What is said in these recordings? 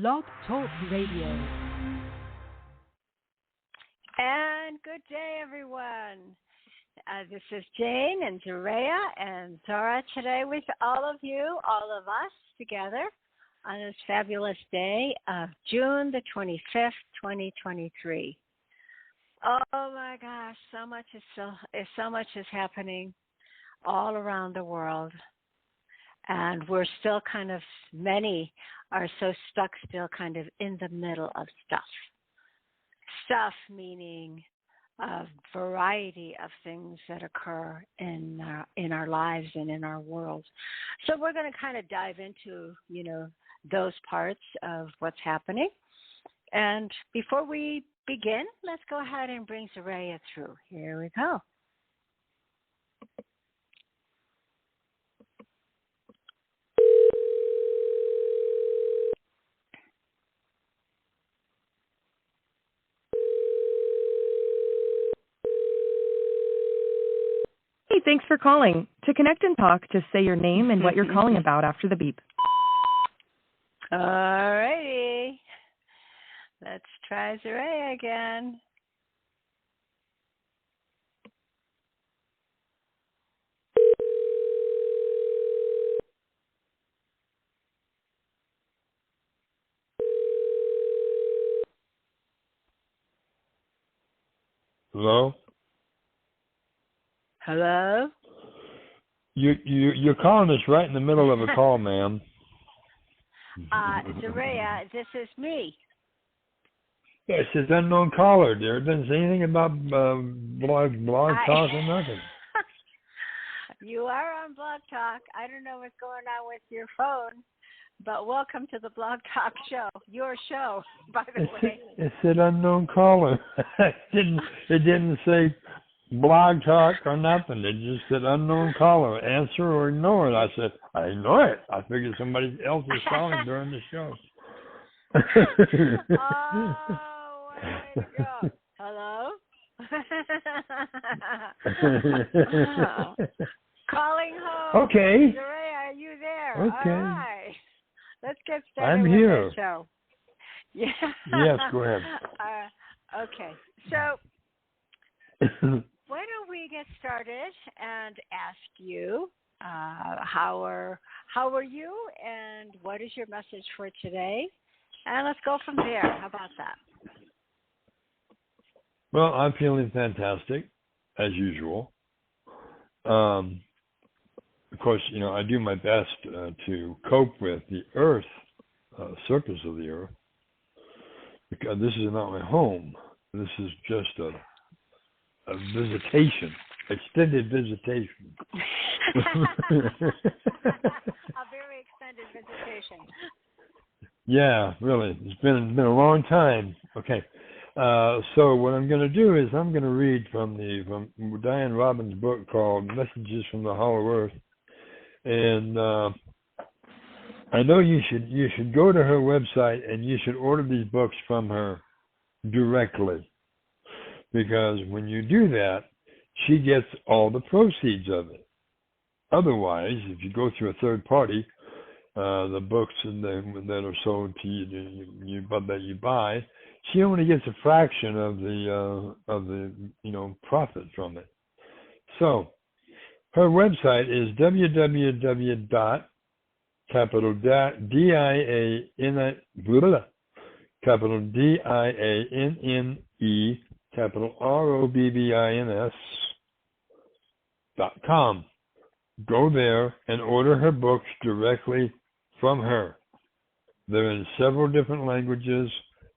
Blog Talk Radio. And good day, everyone. This is Jane and Zorra and Zorra today with all of you, all of us together on this fabulous day of June the 25th, 2023. Oh my gosh, so much is happening all around the world. And we're still many are so stuck still kind of in the middle of stuff. Stuff meaning a variety of things that occur in our lives and in our world. So we're going to kind of dive into, those parts of what's happening. And before we begin, let's go ahead and bring Zorra through. Here we go. Hey, thanks for calling. To connect and talk, just say your name and what you're calling about after the beep. All righty. Let's try Zorra again. Hello? Hello? You're calling us right in the middle of a call, ma'am. Zorra, this is me. Yeah, it says unknown caller there. It doesn't say anything about blog talk or nothing. You are on Blog Talk. I don't know what's going on with your phone, but welcome to the Blog Talk show. Your show, by the way. It said unknown caller. It didn't say blog talk or nothing. It just said unknown caller. Answer or ignore it. I said, I ignore it. I figured somebody else was calling during the show. Oh, what a way to go. Hello? Oh. Calling home. Okay. Zorra, are you there? Okay. All right. Let's get started I'm with here. the show. Yeah. Yes, go ahead. Okay. So why don't we get started and ask you how are you and what is your message for today? And let's go from there. How about that? Well, I'm feeling fantastic, as usual. Of course, I do my best to cope with the Earth, surface of the Earth, because this is not my home. This is just a visitation, extended visitation. A very extended visitation. Yeah, really. It's been a long time. Okay. So what I'm going to do is I'm going to read from Diane Robbins' book called Messages from the Hollow Earth. And I know you should go to her website and you should order these books from her directly. Because when you do that, she gets all the proceeds of it. Otherwise, if you go through a third party, the books that are sold to you that you buy, she only gets a fraction of the profit from it. So her website is www.DianeRobbins.com. Go there and order her books directly from her. They're in several different languages,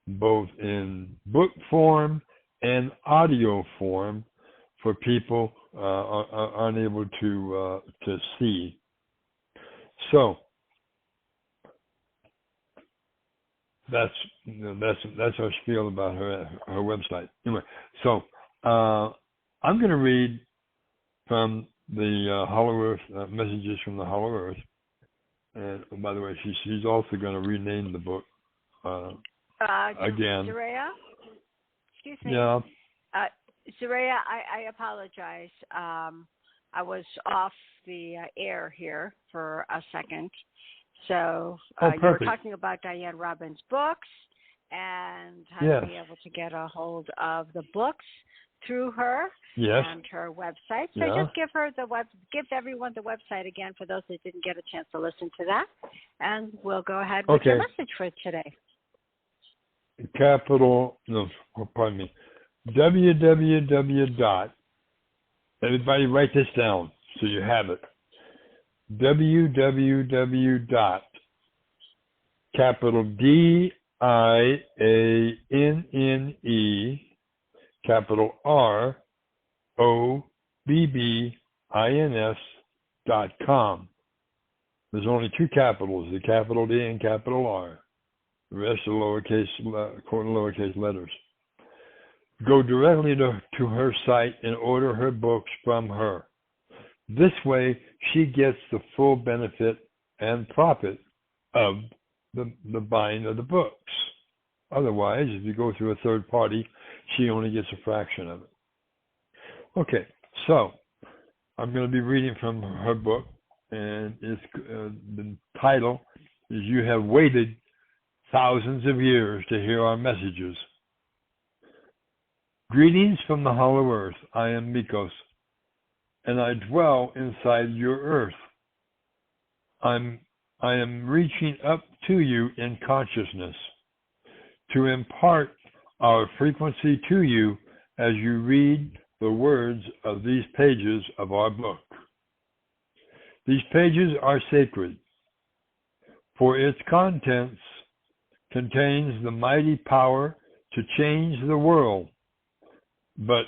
both in book form and audio form for people unable to see. So that's our spiel about her website. Anyway, so I'm going to read from the Hollow Earth, Messages from the Hollow Earth. And by the way, she's also going to rename the book again. Zorra? Excuse me. Yeah. Zorra, I apologize. I was off the air here for a second. So Oh, you were perfect. talking about Diane Robbins' books and how Yes. to be able to get a hold of the books through her Yes. and her website. So Yeah. just give everyone the website again for those that didn't get a chance to listen to that. And we'll go ahead with your message for today. Pardon me. www. Everybody write this down so you have it. www. Capital DIANNE, capital ROBBINS.com. There's only two capitals, the capital D and capital R. The rest are lowercase letters. Go directly to her site and order her books from her. This way, she gets the full benefit and profit of the buying of the books. Otherwise, if you go through a third party, she only gets a fraction of it. Okay, so I'm going to be reading from her book, and it's the title is "You Have Waited Thousands of Years to Hear Our Messages." Greetings from the hollow earth. I am Mikos, and I dwell inside your earth. I am reaching up to you in consciousness to impart our frequency to you as you read the words of these pages of our book. These pages are sacred, for its contents contains the mighty power to change the world. But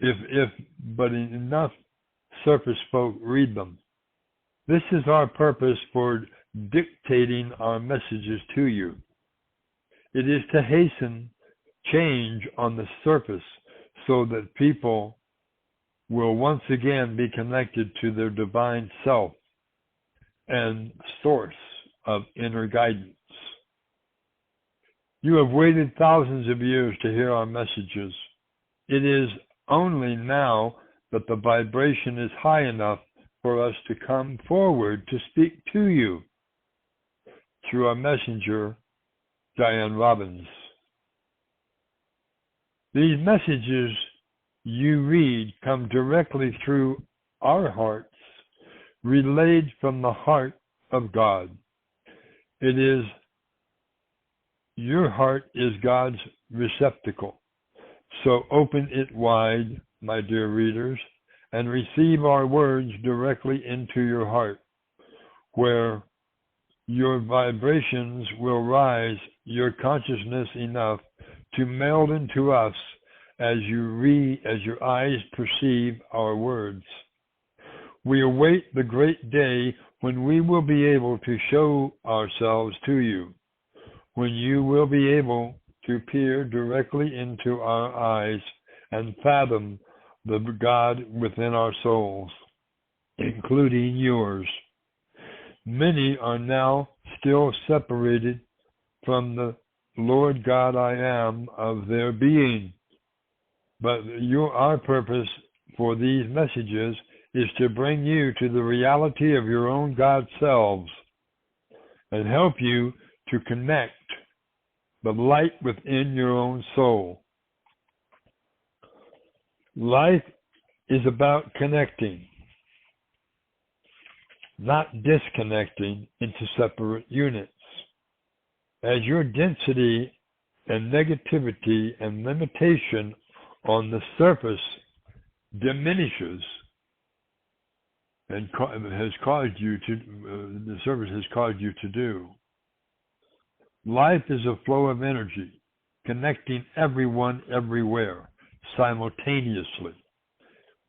enough surface folk read them. This is our purpose for dictating our messages to you. It is to hasten change on the surface so that people will once again be connected to their divine self and source of inner guidance. You have waited thousands of years to hear our messages. It is only now that the vibration is high enough for us to come forward to speak to you through our messenger, Diane Robbins. These messages you read come directly through our hearts, relayed from the heart of God. Your heart is God's receptacle. So open it wide, my dear readers, and receive our words directly into your heart, where your vibrations will rise your consciousness enough to meld into us as your eyes perceive our words. We await the great day when we will be able to show ourselves to you, when you will be able to peer directly into our eyes and fathom the God within our souls, including yours. Many are now still separated from the Lord God I am of their being. But our purpose for these messages is to bring you to the reality of your own God selves and help you to connect the light within your own soul. Life is about connecting, not disconnecting into separate units. As your density and negativity and limitation on the surface diminishes and has caused you to, the surface has caused you to do. Life is a flow of energy, connecting everyone everywhere simultaneously.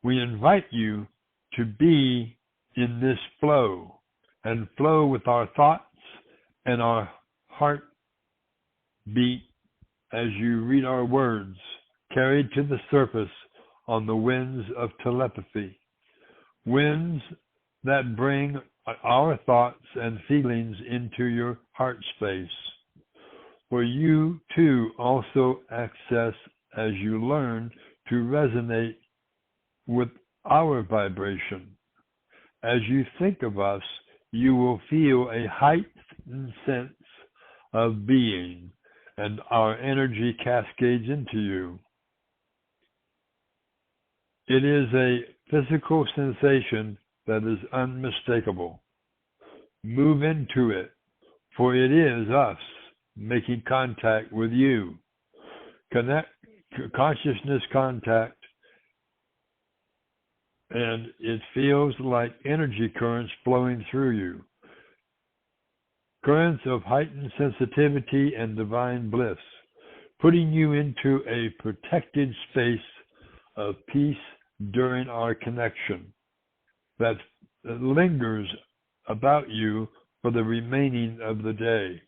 We invite you to be in this flow and flow with our thoughts and our heart beat as you read our words, carried to the surface on the winds of telepathy, winds that bring our thoughts and feelings into your heart space, where you too also access as you learn to resonate with our vibration. As you think of us, you will feel a heightened sense of being, and our energy cascades into you. It is a physical sensation that is unmistakable. Move into it, for it is us making contact with you. Connect, consciousness contact, and it feels like energy currents flowing through you. Currents of heightened sensitivity and divine bliss, putting you into a protected space of peace during our connection that lingers about you for the remaining of the day.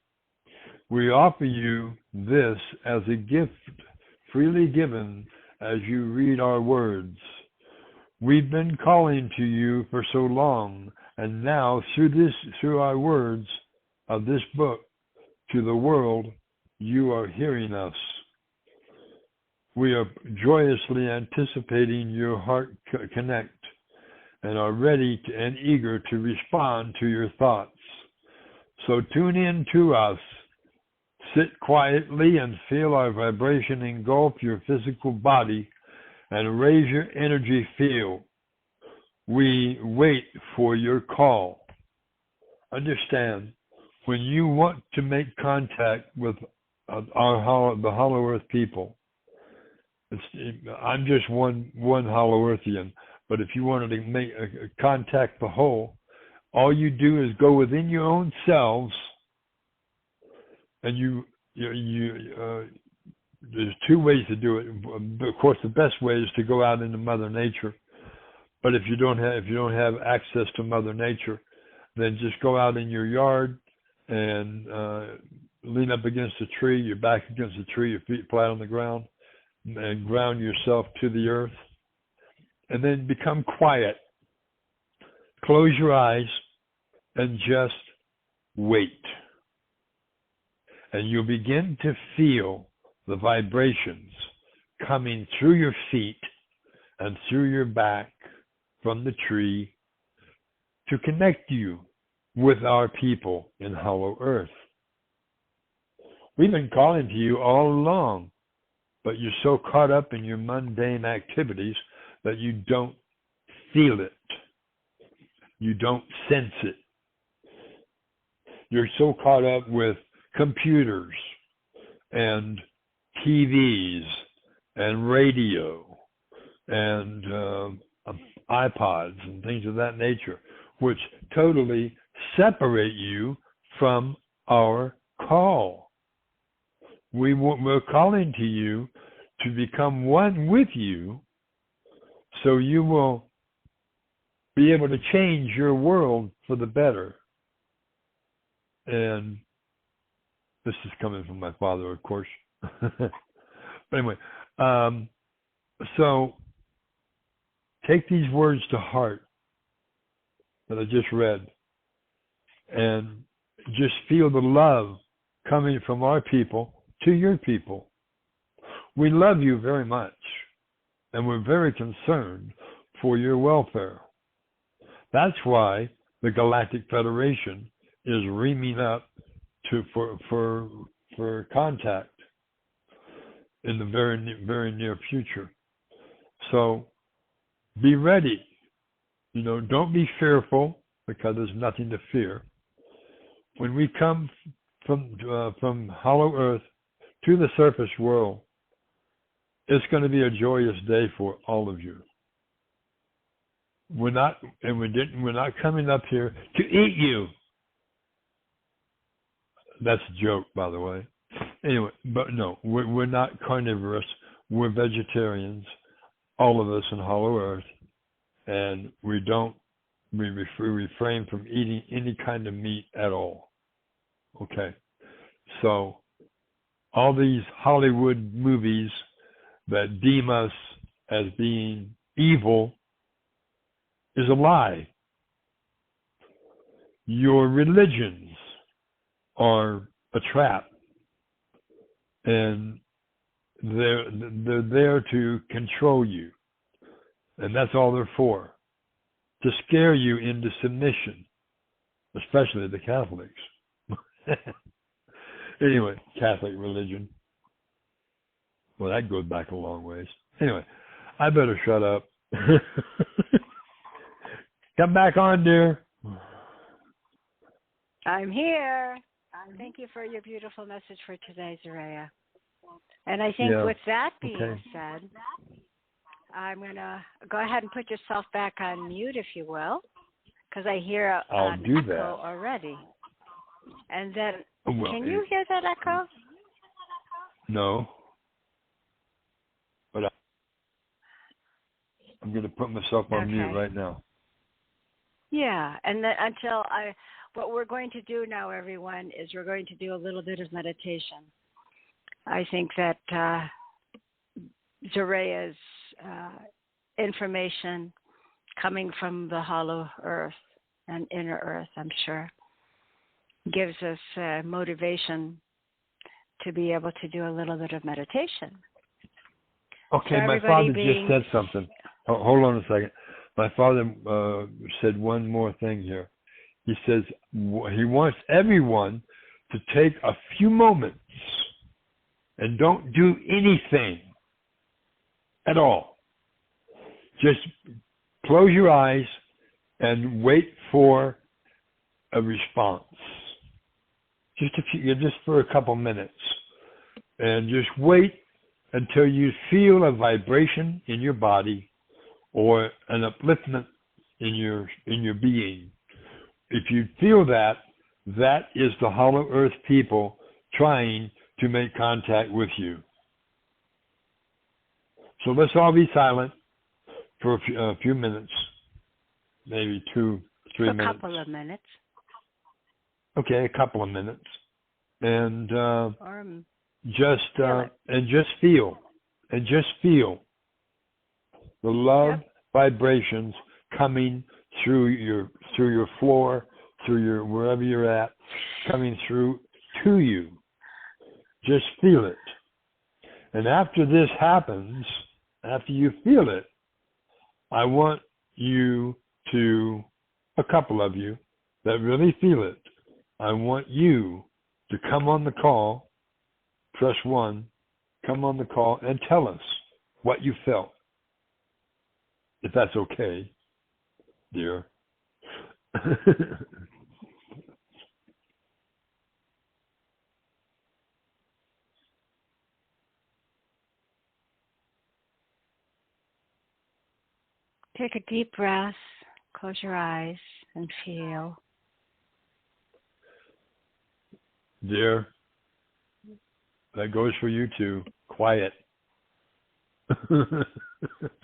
We offer you this as a gift freely given as you read our words. We've been calling to you for so long, and now through our words of this book to the world, you are hearing us. We are joyously anticipating your heart connect and are ready and eager to respond to your thoughts. So tune in to us. Sit quietly and feel our vibration engulf your physical body and raise your energy field. We wait for your call. Understand, when you want to make contact with the Hollow Earth people, I'm just one Hollow Earthian, but if you wanted to make contact the whole, all you do is go within your own selves, and there's two ways to do it. Of course, the best way is to go out into Mother Nature. But if you don't have access to Mother Nature, then just go out in your yard and lean up against a tree, your back against a tree, your feet flat on the ground, and ground yourself to the earth. And then become quiet. Close your eyes and just wait. And you'll begin to feel the vibrations coming through your feet and through your back from the tree to connect you with our people in Hollow Earth. We've been calling to you all along, but you're so caught up in your mundane activities that you don't feel it. You don't sense it. You're so caught up with computers and TVs and radio and iPods and things of that nature, which totally separate you from our call. We're calling to you to become one with you, so you will be able to change your world for the better. And this is coming from my father, of course. But anyway, so take these words to heart that I just read, and just feel the love coming from our people to your people. We love you very much, and we're very concerned for your welfare. That's why the Galactic Federation is reaming up for contact in the very near future. So be ready. Don't be fearful, because there's nothing to fear. When we come from Hollow Earth to the surface world, it's going to be a joyous day for all of you. We're not coming up here to eat you. That's a joke, by the way. Anyway, but no, we're not carnivorous. We're vegetarians, all of us in Hollow Earth, and we refrain from eating any kind of meat at all. Okay, so all these Hollywood movies that deem us as being evil is a lie. Your religions are a trap, and they're there to control you, and that's all they're for, to scare you into submission. especially the Catholics. Anyway, Catholic religion. Well, that goes back a long ways. Anyway, I better shut up. Come back on, dear. I'm here. Thank you for your beautiful message for today, Zorra. And I think with that being said, I'm going to go ahead and put yourself back on mute, if you will, because I hear an echo already. And then, can you hear that echo? No. But I'm going to put myself on mute right now. Yeah, and then what we're going to do now, everyone, is we're going to do a little bit of meditation. I think that Zorra's information coming from the hollow earth and inner earth, I'm sure, gives us motivation to be able to do a little bit of meditation. Okay, my father just said something. Hold on a second. My father said one more thing here. He says he wants everyone to take a few moments and don't do anything at all. Just close your eyes and wait for a response. Just for a couple minutes. And just wait until you feel a vibration in your body or an upliftment in your being. If you feel that, that is the Hollow Earth people trying to make contact with you. So let's all be silent for a few minutes, maybe 2-3 minutes. A couple of minutes. Okay, a couple of minutes, and just feel the love vibrations coming through your floor, through your wherever you're at, coming through to you. Just feel it. And after this happens, after you feel it, I want you to, a couple of you that really feel it, I want you to come on the call, press 1, come on the call and tell us what you felt. If that's okay, dear. Take a deep breath, close your eyes, and feel. Dear, that goes for you too. Quiet.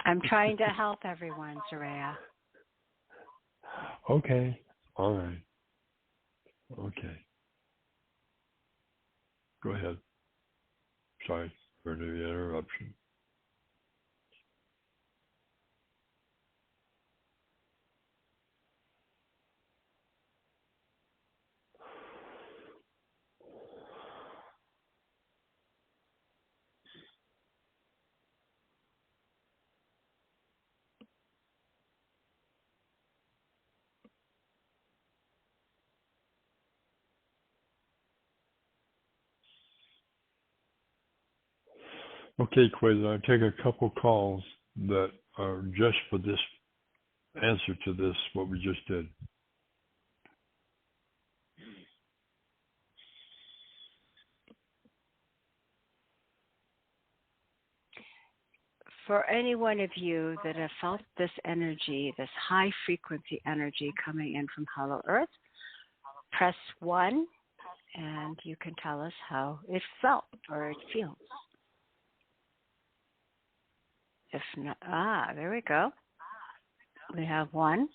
I'm trying to help everyone, Zorra. Okay. All right. Okay. Go ahead. Sorry for the interruption. Okay, Quaid, I'll take a couple calls that are just for this answer to this, what we just did. For any one of you that have felt this energy, this high frequency energy coming in from Hollow Earth, press 1 and you can tell us how it felt or it feels. If not, there we go. We have 1.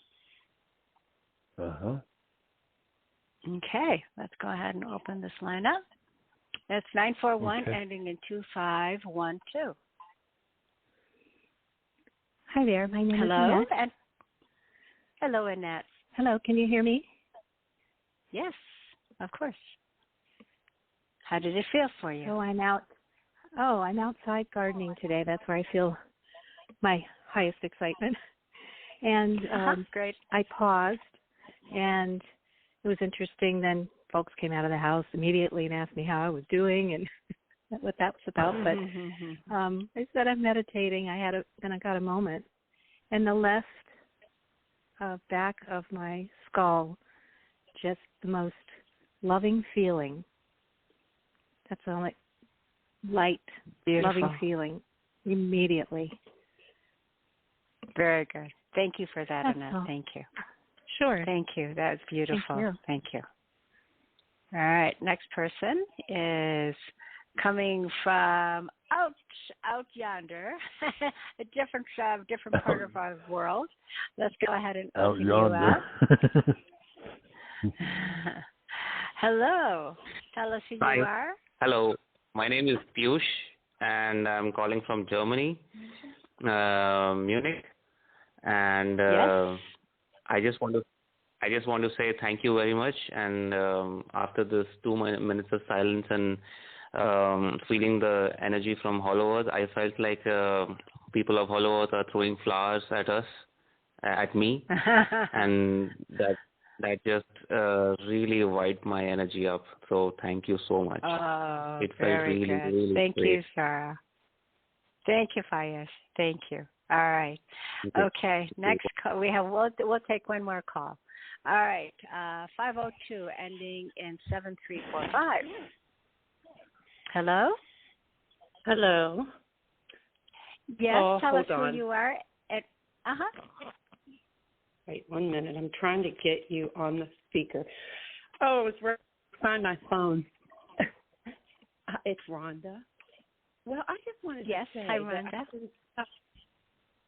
Okay, let's go ahead and open this line up. That's 941 ending in 2512. Hi there, my name is Annette. Hello, Annette. Hello, can you hear me? Yes, of course. How did it feel for you? So I'm outside gardening today. That's where I feel my highest excitement. And great. I paused, and it was interesting. Then folks came out of the house immediately and asked me how I was doing and what that was about. But I said I'm meditating. Then I got a moment, and the left back of my skull, just the most loving feeling. That's all. Light, Beautiful. loving feeling immediately. Very good. Thank you for that, That's Annette. all. Thank you. Sure. Thank you. That's beautiful. Thank you. All right. Next person is coming from out yonder, a different part of our world. Let's go ahead and Out open yonder. you up. Hello. Tell us who Hi. you are. Hello. My name is Piyush, and I'm calling from Germany, Munich. And Yes. I just want to say thank you very much. And after this 2 minutes of silence and feeling the energy from Hollow Earth, I felt like people of Hollow Earth are throwing flowers at us, at me, and that just really wiped my energy up. So thank you so much. Oh, It felt very really, good. really Thank great. you, Sarah. Thank you, Fayez. Thank you. All right. Thank you. Okay. Next call. We'll take one more call. All right. 502 ending in 7345. Hello? Hello. Yes, tell us hold on. who you are. Uh-huh. Wait 1 minute. I'm trying to get you on the speaker. Oh, I was trying to find my phone. It's Rhonda. Well, I just wanted Yes, to say hi, that Rhonda.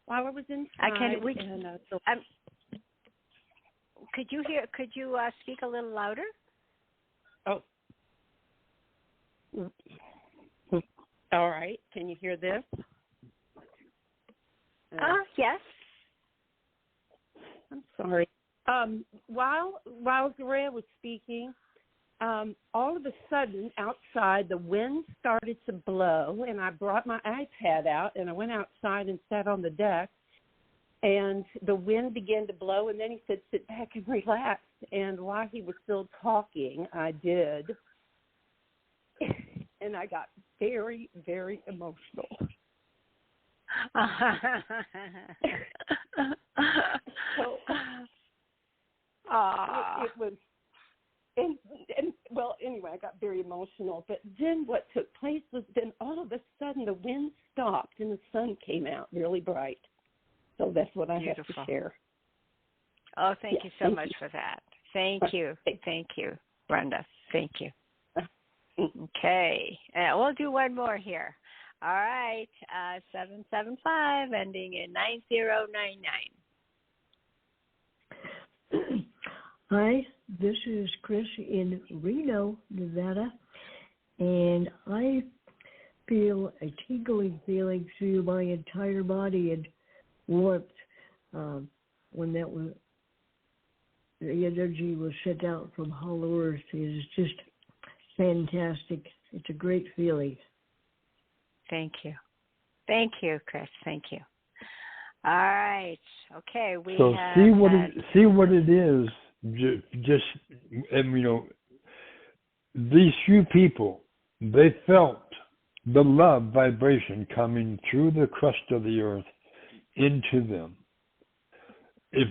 while I was inside, Could you speak a little louder? Oh. All right. Can you hear this? Yes. I'm sorry. While Zorra was speaking, all of a sudden outside the wind started to blow, and I brought my iPad out and I went outside and sat on the deck, and the wind began to blow, and then he said, "Sit back and relax." And while he was still talking, I did, and I got very, very emotional. So, it was, and well, anyway, I got very emotional. But then what took place was then all of a sudden the wind stopped and the sun came out really bright. So that's what I have to share. Oh, thank you so much for that. Thank you. Thank you, Brenda. Thank you. Okay. We'll do one more here. All right. 775 ending in 9099. Hi, this is Chris in Reno, Nevada, and I feel a tingling feeling through my entire body and warmth when the energy was sent out from Hollow Earth. It is just fantastic. It's a great feeling. Thank you. Thank you, Chris. Thank you. All right. Okay. So see what it is. Just these few people, they felt the love vibration coming through the crust of the earth into them. If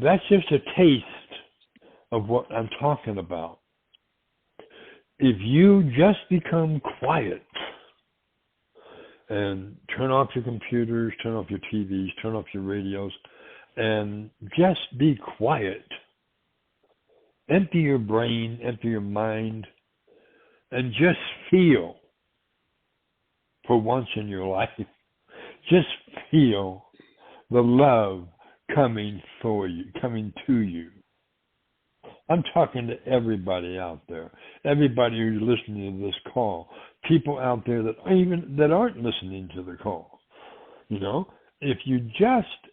that's just a taste of what I'm talking about. If you just become quiet and turn off your computers, turn off your TVs, turn off your radios, and just be quiet. Empty your brain, empty your mind, and just feel for once in your life. Just feel the love coming to you. I'm talking to everybody out there, everybody who's listening to this call, people out there that aren't listening to the call. If you just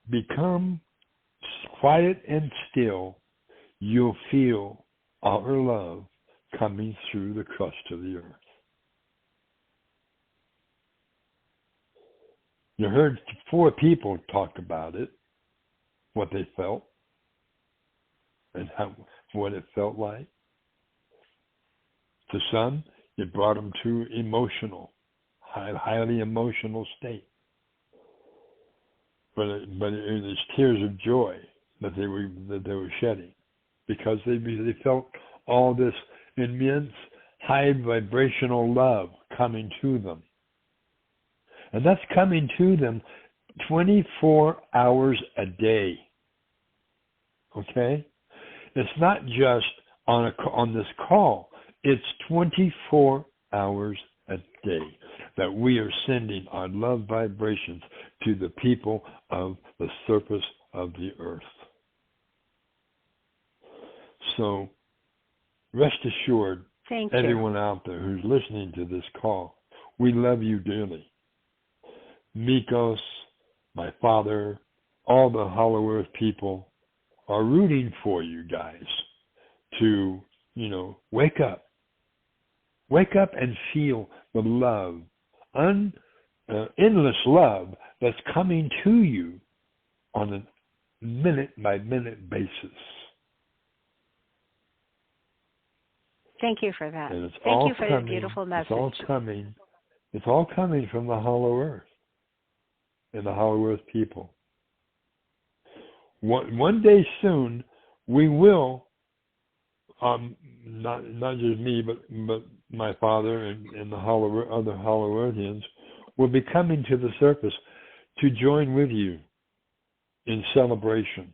become quiet and still, you'll feel our love coming through the crust of the earth. You heard 4 people talk about it, what they felt. and what it felt like. To some, it brought them to highly emotional state. But it was tears of joy that they were shedding, because they felt all this immense high vibrational love coming to them. And that's coming to them 24 hours a day. Okay? It's not just on this call. It's 24 hours a day that we are sending our love vibrations to the people of the surface of the earth. So rest assured, everyone out there who's listening to this call, we love you dearly. Mikos, my father, all the Hollow Earth people are rooting for you guys to, wake up. Wake up and feel the love, endless love that's coming to you on a minute-by-minute basis. Thank you for that. And Thank you for the beautiful message. It's all coming from the Hollow Earth and the Hollow Earth people. One day soon, we will, not just me, but my father and the other Hollow Earthians will be coming to the surface to join with you in celebration.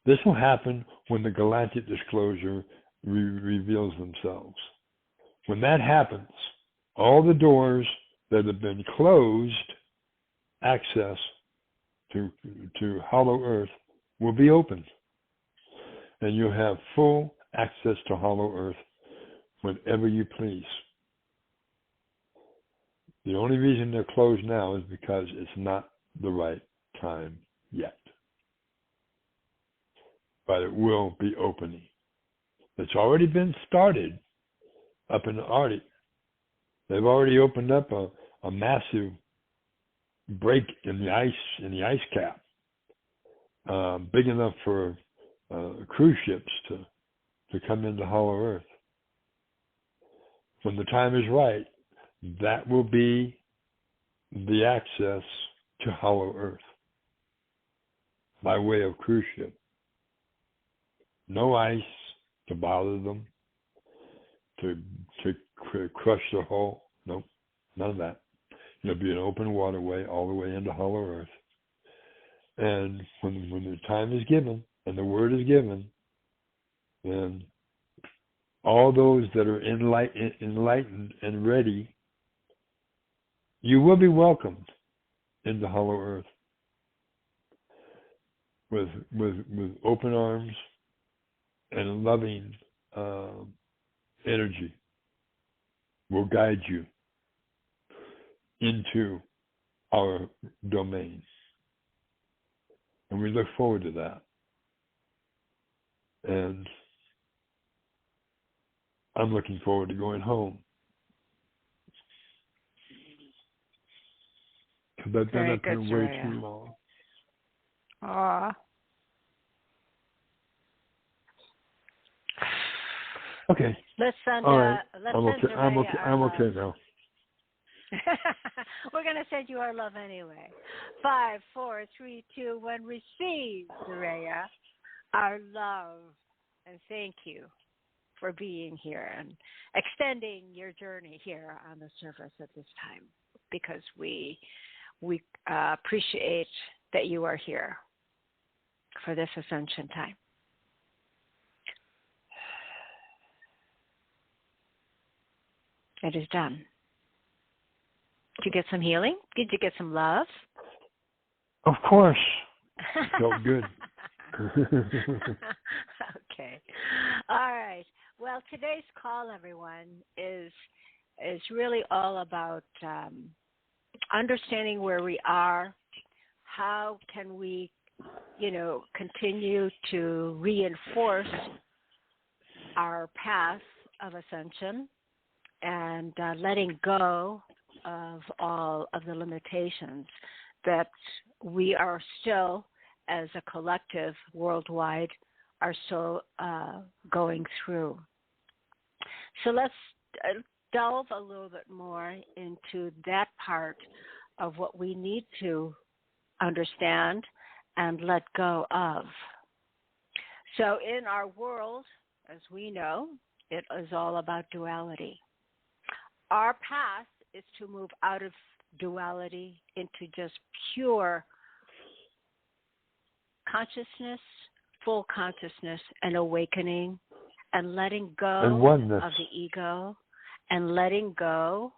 This will happen when the galactic disclosure reveals themselves. When that happens, all the doors that have been closed, access to Hollow Earth, will be opened. And you'll have full access to Hollow Earth whenever you please. The only reason they're closed now is because it's not the right time yet. But it will be opening. It's already been started up in the Arctic. They've already opened up a massive break in the ice cap, big enough for cruise ships to come into Hollow Earth. When the time is right, that will be the access to Hollow Earth by way of cruise ship. No ice to bother them, to crush their hull. Nope, none of that. It'll be an open waterway all the way into Hollow Earth. And when the time is given and the word is given, then all those that are enlightened and ready, you will be welcomed into Hollow Earth with open arms and loving energy. Will guide you into our domain. And we look forward to that. And I'm looking forward to going home. Because I've been up here way too long. Aww. Okay. I'm okay now. We're going to send you our love anyway. 5, 4, 3, 2, 1. Receive, Zorra, our love. And thank you for being here and extending your journey here on the surface at this time, because we appreciate that you are here for this ascension time. It is done. Did you get some healing? Did you get some love? Of course. It felt good. Okay. All right. Well, today's call, everyone, is really all about understanding where we are. How can we, continue to reinforce our path of ascension and letting go of all of the limitations that we are still, as a collective worldwide, are so going through. So let's delve a little bit more into that part of what we need to understand and let go of. So in our world, as we know, it is all about duality. Our path is to move out of duality into just pure consciousness, full consciousness, and awakening, and letting go and oneness. of the ego, and letting go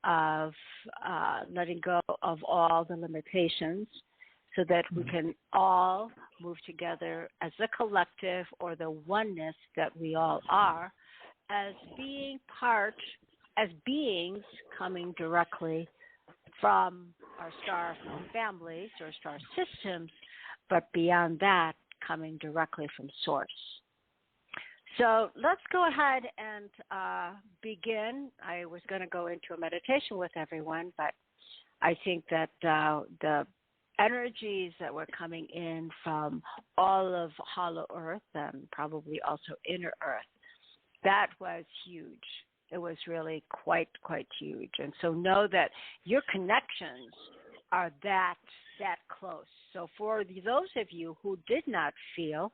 of all the limitations, so that we can all move together as a collective, or the oneness that we all are, as being part, as beings coming directly from our star families or star systems, but beyond that, coming directly from source. So let's go ahead and begin. I was going to go into a meditation with everyone, but I think that the energies that were coming in from all of Hollow Earth and probably also Inner Earth, that was huge. It was really quite huge. And so know that your connections are that close. So for those of you who did not feel,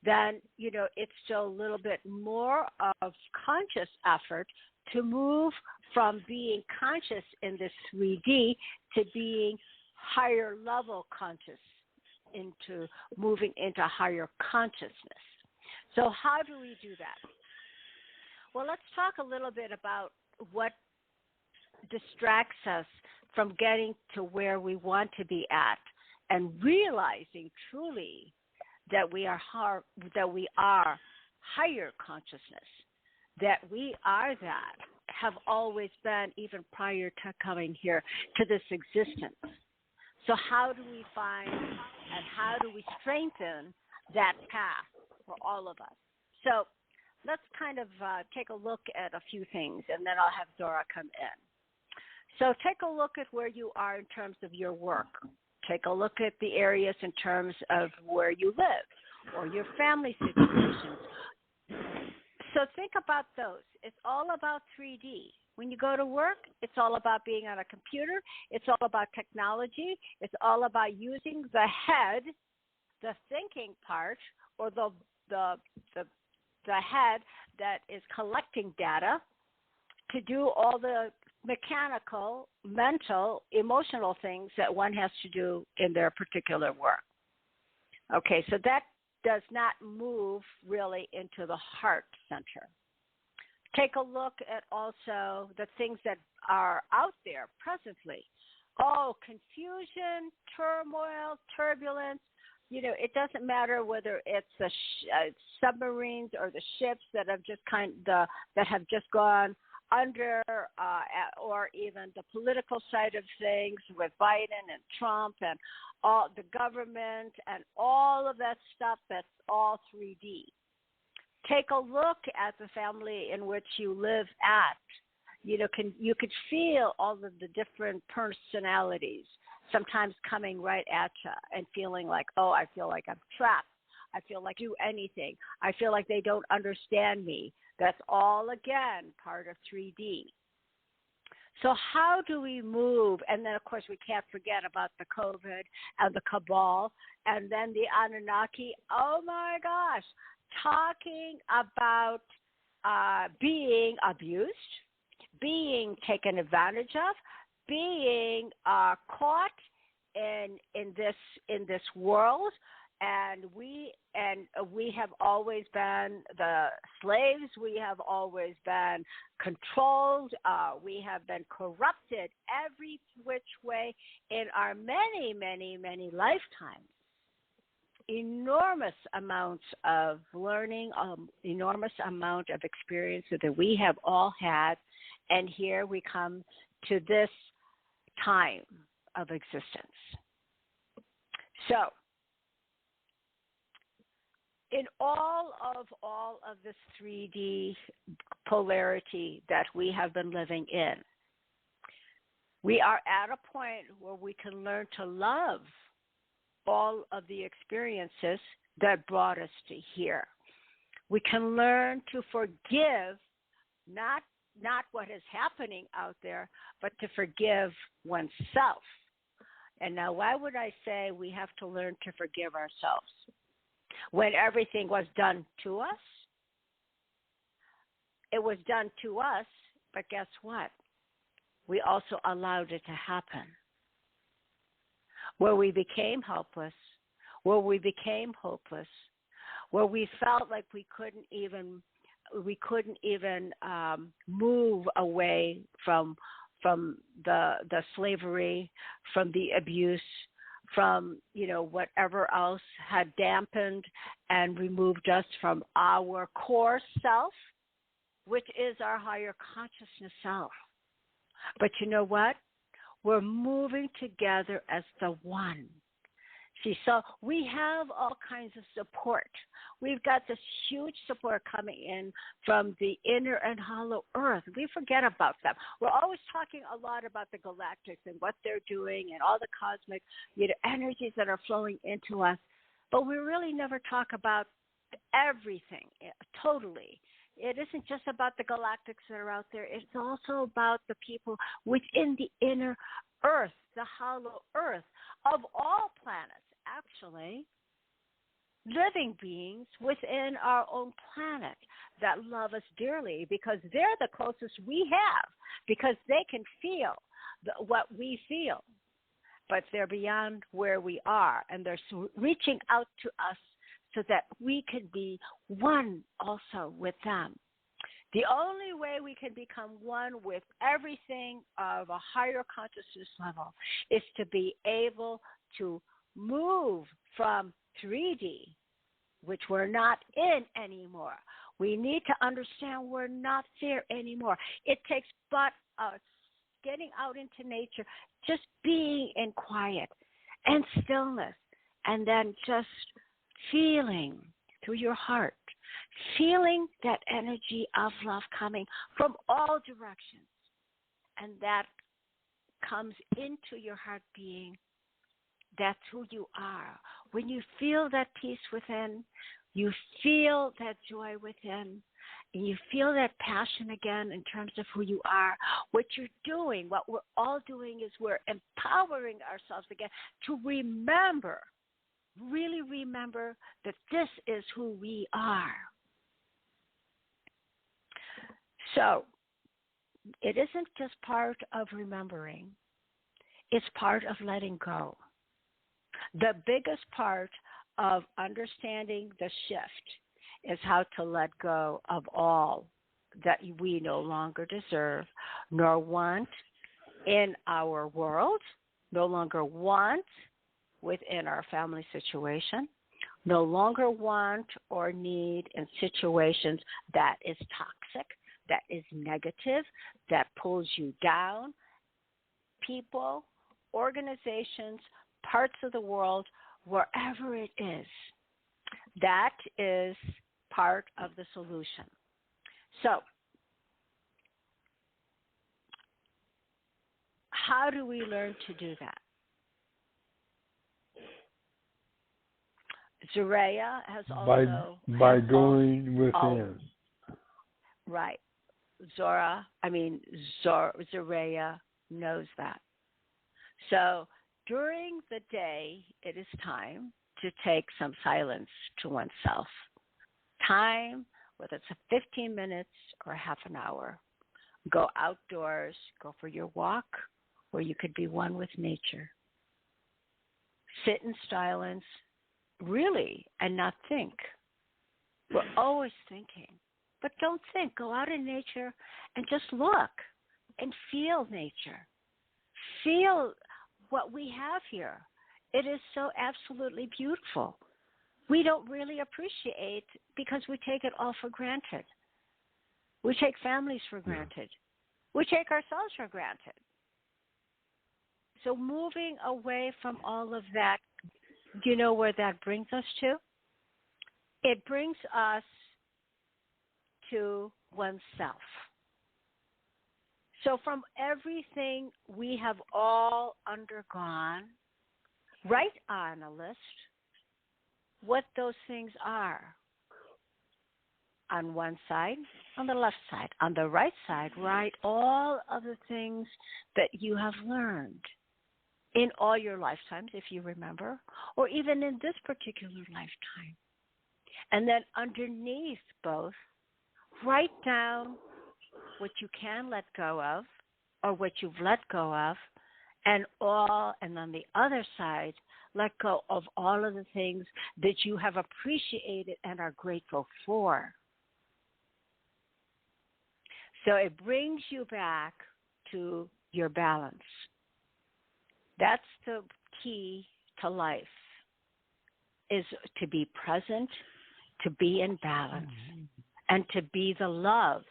then, it's still a little bit more of conscious effort to move from being conscious in this 3D to being higher level conscious, into moving into higher consciousness. So how do we do that? Well, let's talk a little bit about what distracts us from getting to where we want to be at, and realizing truly that we are higher consciousness, that we are that, have always been, even prior to coming here to this existence. So how do we find and how do we strengthen that path for all of us? So let's kind of take a look at a few things, and then I'll have Zorra come in. So take a look at where you are in terms of your work. Take a look at the areas in terms of where you live or your family situations. So think about those. It's all about 3D. When you go to work, it's all about being on a computer. It's all about technology. It's all about using the head, the thinking part, or the head that is collecting data to do all the mechanical, mental, emotional things that one has to do in their particular work. Okay, so that does not move really into the heart center. Take a look at also the things that are out there presently. Oh, confusion, turmoil, turbulence. It doesn't matter whether it's the submarines or the ships that have just gone under, or even the political side of things with Biden and Trump and all the government and all of that stuff. That's all 3D. Take a look at the family in which you live at. You could feel all of the different personalities sometimes coming right at you and feeling like, oh, I feel like I'm trapped. I feel like I do anything. I feel like they don't understand me. That's all, again, part of 3D. So how do we move? And then, of course, we can't forget about the COVID and the cabal and then the Anunnaki. Oh, my gosh. Talking about being abused, being taken advantage of, being caught in this world, and we have always been the slaves. We have always been controlled. We have been corrupted every which way in our many, many, many lifetimes. Enormous amounts of learning, enormous amount of experience that we have all had, and here we come to this time of existence. So, in all of this 3D polarity that we have been living in, we are at a point where we can learn to love all of the experiences that brought us to here. We can learn to forgive, not what is happening out there, but to forgive oneself. And now, why would I say we have to learn to forgive ourselves? When everything was done to us, it was done to us, but guess what? We also allowed it to happen. Where we became helpless, where we became hopeless, where we felt like we couldn't even move away from the slavery, from the abuse, from whatever else had dampened and removed us from our core self, which is our higher consciousness self. But you know what? We're moving together as the one. See, so we have all kinds of support. We've got this huge support coming in from the inner and hollow earth. We forget about them. We're always talking a lot about the galactics and what they're doing and all the cosmic energies that are flowing into us. But we really never talk about everything totally. It isn't just about the galactics that are out there. It's also about the people within the inner earth, the hollow earth of all planets, actually, living beings within our own planet that love us dearly because they're the closest we have, because they can feel what we feel. But they're beyond where we are, and they're reaching out to us so that we can be one also with them. The only way we can become one with everything of a higher consciousness level is to be able to move from 3D, which we're not in anymore. We need to understand we're not there anymore. It takes but us getting out into nature, just being in quiet and stillness, and then just feeling through your heart, feeling that energy of love coming from all directions. And that comes into your heart being. That's who you are. When you feel that peace within, you feel that joy within, and you feel that passion again in terms of who you are, what you're doing, what we're all doing is we're empowering ourselves again to remember, really remember that this is who we are. So it isn't just part of remembering. It's part of letting go. The biggest part of understanding the shift is how to let go of all that we no longer deserve nor want in our world, no longer want within our family situation, no longer want or need in situations that is toxic, that is negative, that pulls you down, people, organizations, parts of the world, wherever it is. That is part of the solution. So, how do we learn to do that? Zorra has also... By going within. Right. Zorra knows that. So during the day, it is time to take some silence to oneself. Time, whether it's 15 minutes or half an hour. Go outdoors, go for your walk, where you could be one with nature. Sit in silence, really, and not think. We're always thinking. But don't think. Go out in nature and just look and feel nature. Feel what we have here. It is so absolutely beautiful. We don't really appreciate because we take it all for granted. We take families for granted. We take ourselves for granted. So moving away from all of that, do you know where that brings us to? It brings us to oneself. So from everything we have all undergone, write on a list what those things are. On one side, on the left side. On the right side, write all of the things that you have learned in all your lifetimes, if you remember, or even in this particular lifetime. And then underneath both, write down what you can let go of or what you've let go of, and on the other side, let go of all of the things that you have appreciated and are grateful for. So it brings you back to your balance. That's the key to life, is to be present, to be in balance, and to be the love,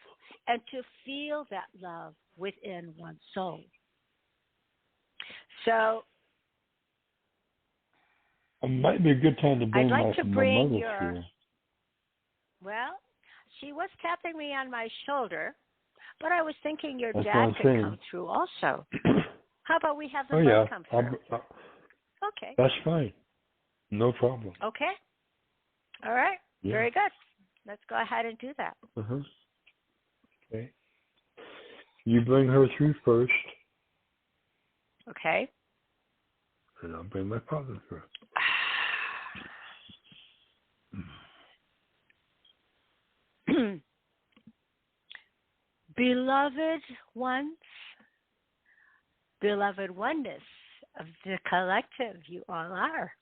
and to feel that love within one's soul. So it might be a good time to bring I'd like to my bring mother your, through. well, she was tapping me on my shoulder, but I was thinking your That's dad what could I'm come through also. How about we have the Oh, both yeah. come through? Okay. That's fine. No problem. Okay. All right. Yeah. Very good. Let's go ahead and do that. Uh-huh. Okay. You bring her through first, Okay. and I'll bring my father through. Beloved ones, beloved oneness of the collective, you all are.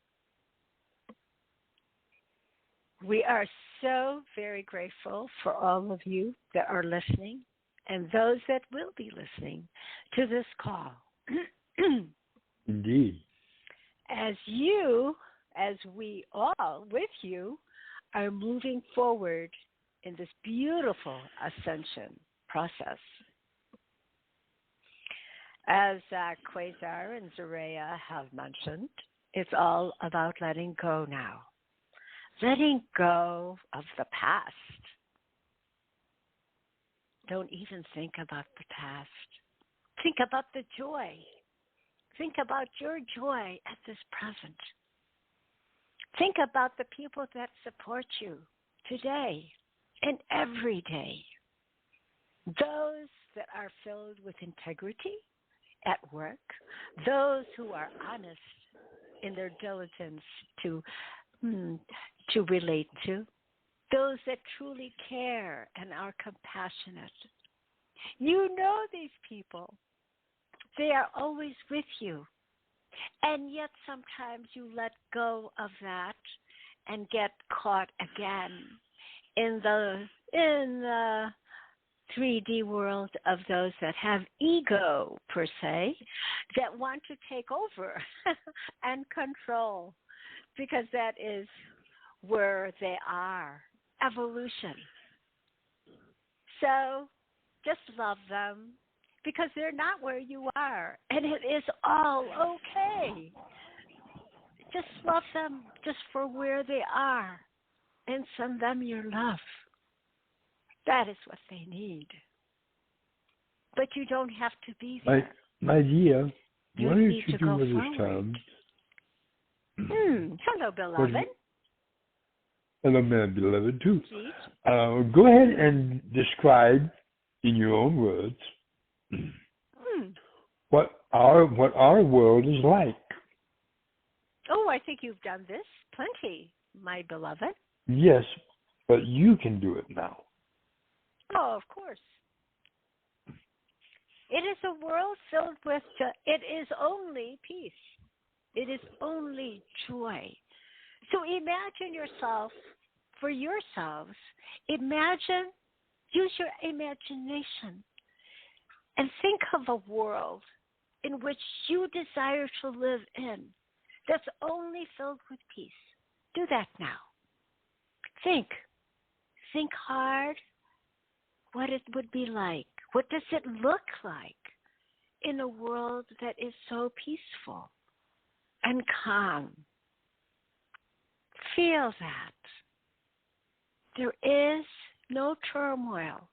We are so very grateful for all of you that are listening and those that will be listening to this call. Indeed. As we all with you, are moving forward in this beautiful ascension process. As Quasar and Zorra have mentioned, it's all about letting go now. Letting go of the past. Don't even think about the past. Think about the joy. Think about your joy at this present. Think about the people that support you today and every day. Those that are filled with integrity at work, those who are honest in their diligence to relate to, those that truly care and are compassionate. You know these people. They are always with you. And yet sometimes you let go of that and get caught again in the 3D world of those that have ego, per se, that want to take over and control, because that is where they are, evolution. So just love them, because they're not where you are, and it is all okay. Just love them just for where they are and send them your love. That is what they need. But you don't have to be there. My dear, You what did need you to do go with this forward. time? Hello, beloved. Hello, my beloved, too. Please. Go ahead and describe, in your own words, what our world is like. Oh, I think you've done this plenty, my beloved. Yes, but you can do it now. Oh, of course. It is a world filled with, it is only peace. It is only joy. So imagine yourself, for yourselves, use your imagination and think of a world in which you desire to live in that's only filled with peace. Do that now. Think hard what it would be like. What does it look like in a world that is so peaceful and calm? Feel that. There is no turmoil,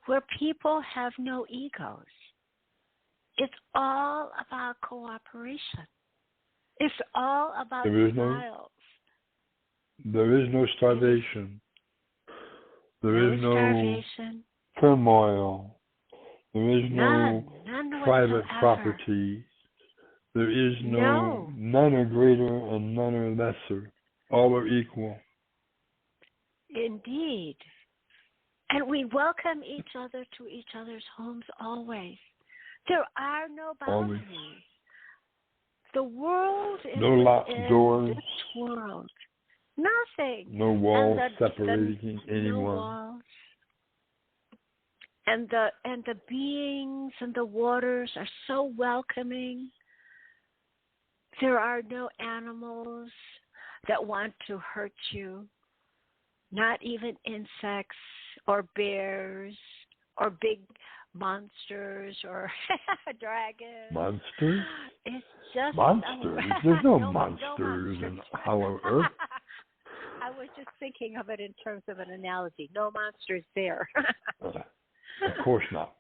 where people have no egos. It's all about cooperation. It's all about smiles. There is no starvation. There is no starvation. turmoil. There is None private whatsoever. property. There is none are greater and none are lesser. All are equal. Indeed. And we welcome each other to each other's homes always. There are no boundaries. Always. The world is no locked doors. this world. Nothing. No walls separating anyone. No walls. And the beings and the waters are so welcoming. There are no animals that want to hurt you. Not even insects or bears or big monsters or dragons. Monsters? It's just monsters. There's no monsters in Hollow Earth. I was just thinking of it in terms of an analogy. No monsters there. Of course not.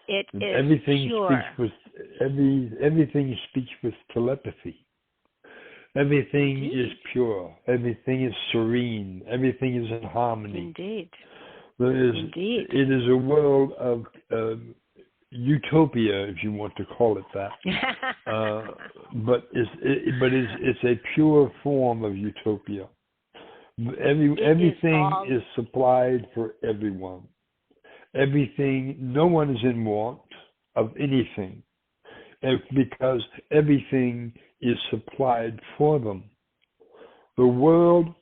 It is everything pure. Everything speaks with telepathy. Everything Indeed. is pure. Everything is serene. Everything is in harmony. Indeed. It is a world of utopia, if you want to call it that. But it's a pure form of utopia. Everything is supplied for everyone. Everything, no one is in want of anything, because everything is supplied for them. The world,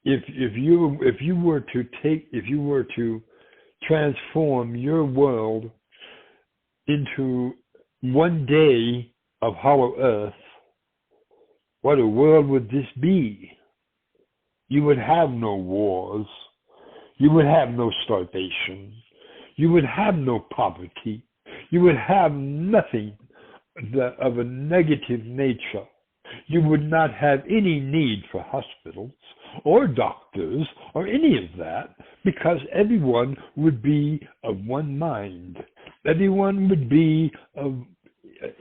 if you were to transform your world into one day of Hollow Earth, what a world would this be? You would have no wars. You would have no starvation. You would have no poverty. You would have nothing of a negative nature. You would not have any need for hospitals or doctors or any of that, because everyone would be of one mind. Everyone would be of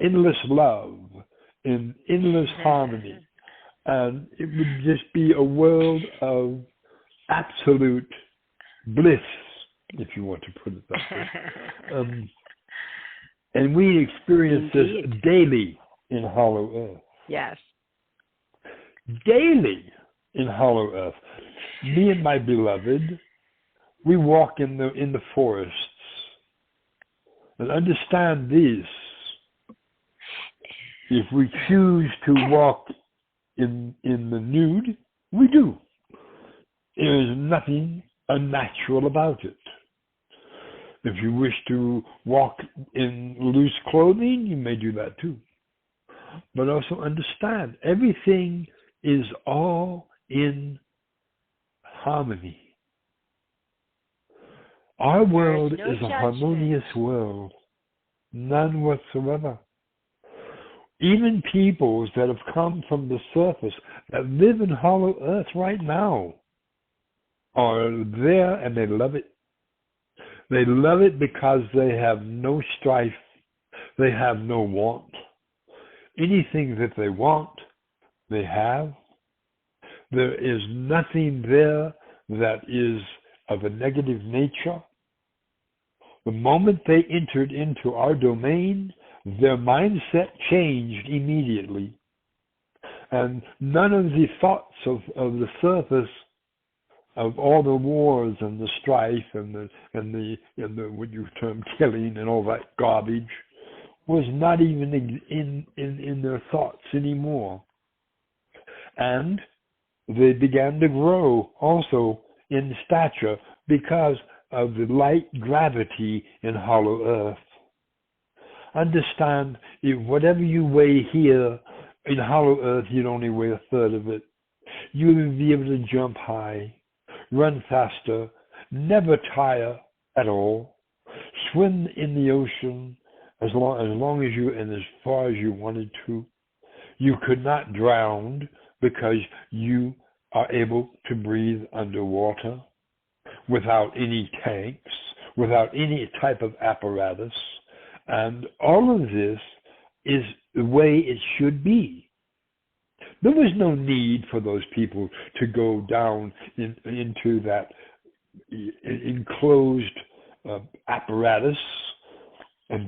endless love and endless harmony. And it would just be a world of absolute bliss, if you want to put it that way. And we experience this daily in Hollow Earth. Yes. Daily in Hollow Earth. Me and my beloved, we walk in the forests. And understand this. If we choose to walk in the nude, we do. There is nothing unnatural about it. If you wish to walk in loose clothing, you may do that too. But also understand, everything is all in harmony. Our world is a harmonious world. None whatsoever. Even peoples that have come from the surface, that live in Hollow Earth right now, are there and they love it. They love it because they have no strife. They have no want. Anything that they want, they have. There is nothing there that is of a negative nature. The moment they entered into our domain, their mindset changed immediately. And none of the thoughts of the surface of all the wars and the strife and the what you term killing and all that garbage was not even in their thoughts anymore. And they began to grow also in stature because of the light gravity in Hollow Earth. Understand, if whatever you weigh here in Hollow Earth, you'd only weigh a third of it. You would be able to jump high, run faster, never tire at all, swim in the ocean as long as you and as far as you wanted to. You could not drown because you are able to breathe underwater without any tanks, without any type of apparatus. And all of this is the way it should be. There was no need for those people to go down into that enclosed apparatus and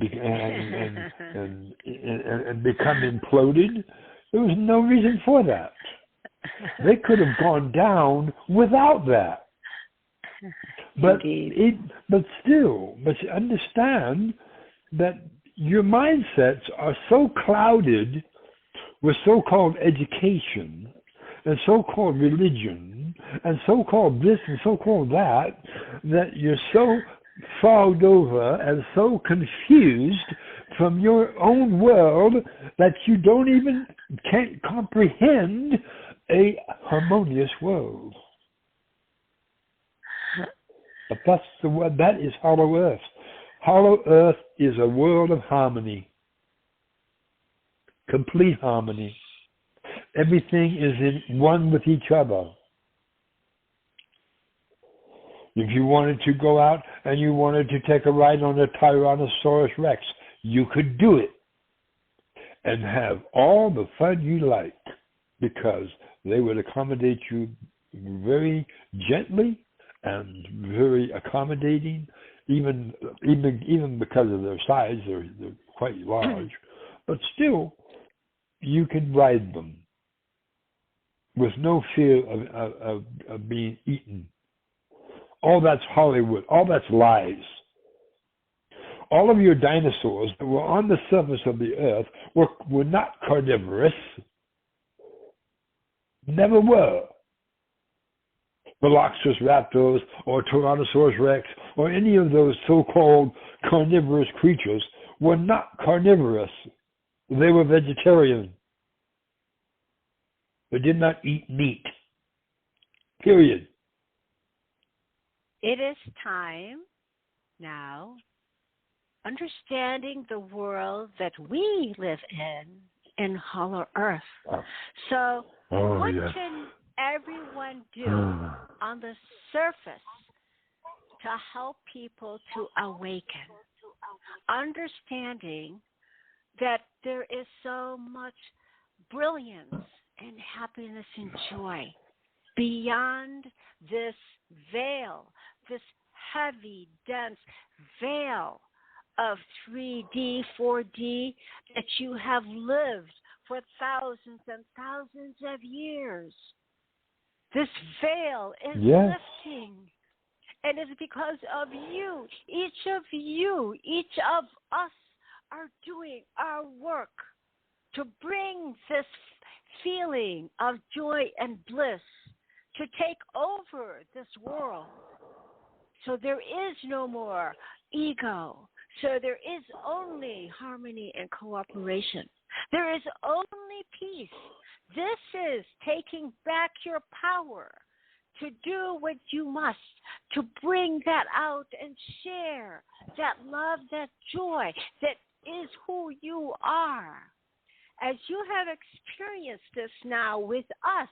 become imploded. There was no reason for that. They could have gone down without that. But still, you understand that your mindsets are so clouded with so-called education and so-called religion and so-called this and so-called that, that you're so fogged over and so confused from your own world that you can't comprehend a harmonious world. But that's the word. That is Hollow Earth. Hollow Earth is a world of harmony, complete harmony. Everything is in one with each other. If you wanted to go out and you wanted to take a ride on a Tyrannosaurus Rex, you could do it and have all the fun you like, because they would accommodate you very gently and very accommodating, even because of their size. They're quite large, but still, you can ride them with no fear of being eaten. All that's Hollywood. All that's lies. All of your dinosaurs that were on the surface of the earth were not carnivorous. Never were. Velociraptors or Tyrannosaurus Rex or any of those so-called carnivorous creatures were not carnivorous. They were vegetarian. They did not eat meat. Period. It is time now, understanding the world that we live in Hollow Earth. So what can everyone do on the surface to help people to awaken? Understanding that there is so much brilliance and happiness and joy beyond this veil, this heavy, dense veil of 3D, 4D that you have lived for thousands and thousands of years. This veil is lifting. And it's because of you. Each of us are doing our work to bring this feeling of joy and bliss to take over this world. So there is no more ego. So there is only harmony and cooperation. There is only peace. This is taking back your power to do what you must, to bring that out and share that love, that joy, that is who you are. As you have experienced this now with us,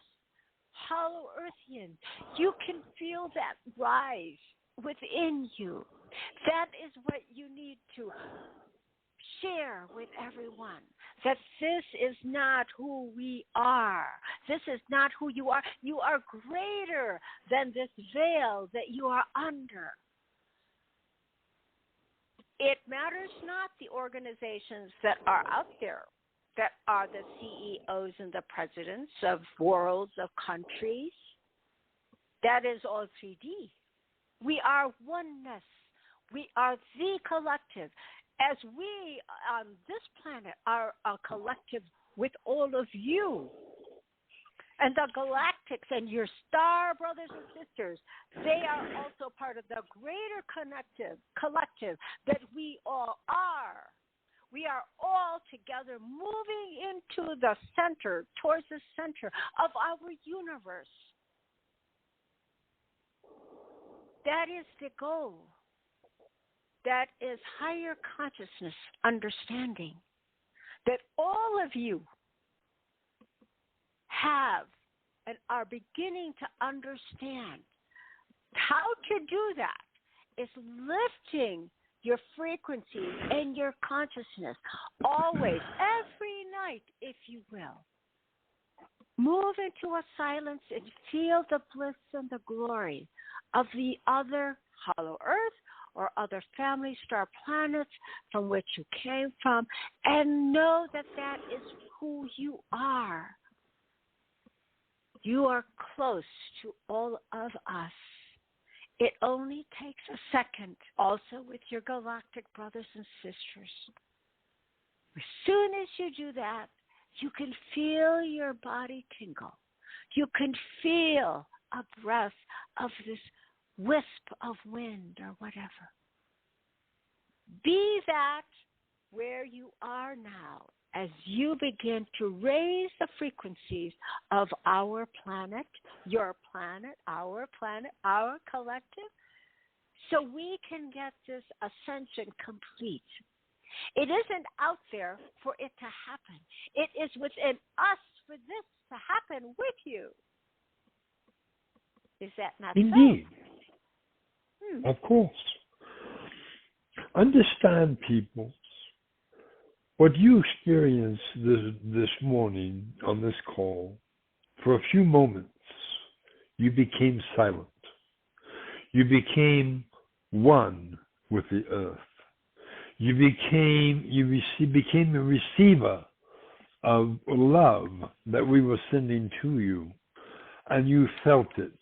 Hollow Earthians, you can feel that rise within you. That is what you need to share with everyone, that this is not who we are. This is not who you are. You are greater than this veil that you are under. It matters not the organizations that are out there, that are the CEOs and the presidents of worlds, of countries. That is all 3D. We are oneness. We are the collective. As we on this planet are a collective with all of you. And the galactics and your star brothers and sisters, they are also part of the greater collective that we all are. We are all together moving into the center, towards the center of our universe. That is the goal. That is higher consciousness understanding that all of you have and are beginning to understand. How to do that is lifting your frequency and your consciousness always, every night, if you will. Move into a silence and feel the bliss and the glory of the other hollow earth or other family star planets from which you came from, and know that that is who you are. You are close to all of us. It only takes a second, also with your galactic brothers and sisters. As soon as you do that, you can feel your body tingle. You can feel a breath of this wisp of wind or whatever. Be that where you are now as you begin to raise the frequencies of our planet, your planet, our collective, so we can get this ascension complete. It isn't out there for it to happen. It is within us for this to happen with you. Is that not so? Indeed. Of course. Understand, people, what you experienced this morning on this call. For a few moments, you became silent. You became one with the earth. You became a receiver of love that we were sending to you, and you felt it.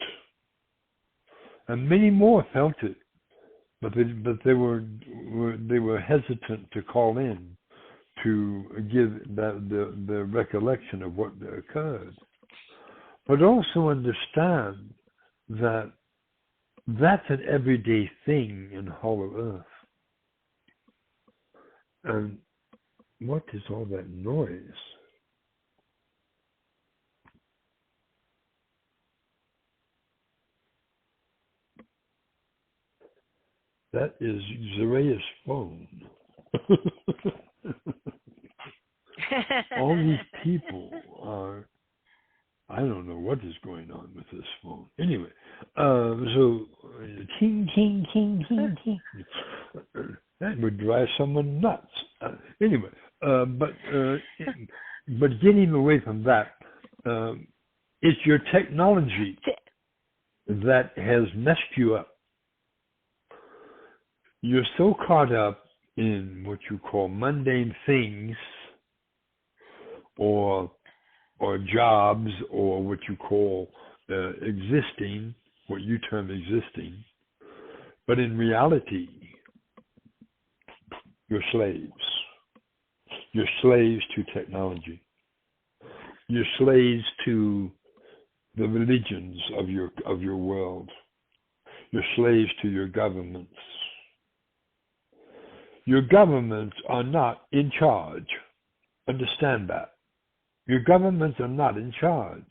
And many more felt it, but they were hesitant to call in to give the recollection of what occurred. But also understand that that's an everyday thing in Hollow Earth. And what is all that noise? That is Zora's phone. All these people are, I don't know what is going on with this phone. Anyway, so ting, ting, ting, ting, ting. That would drive someone nuts. Anyway, but getting away from that, it's your technology that has messed you up. You're so caught up in what you call mundane things, or jobs, or what you call existing, what you term existing, but in reality, you're slaves. You're slaves to technology. You're slaves to the religions of your world. You're slaves to your governments. Your governments are not in charge. Understand that. Your governments are not in charge.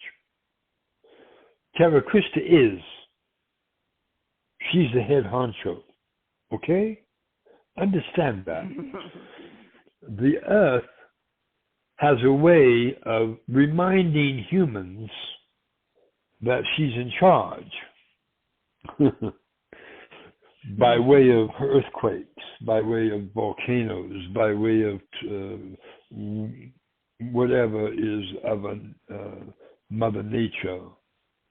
Terra Christa is. She's the head honcho. Okay? Understand that. The earth has a way of reminding humans that she's in charge. By way of earthquakes, by way of volcanoes, by way of whatever is of a Mother Nature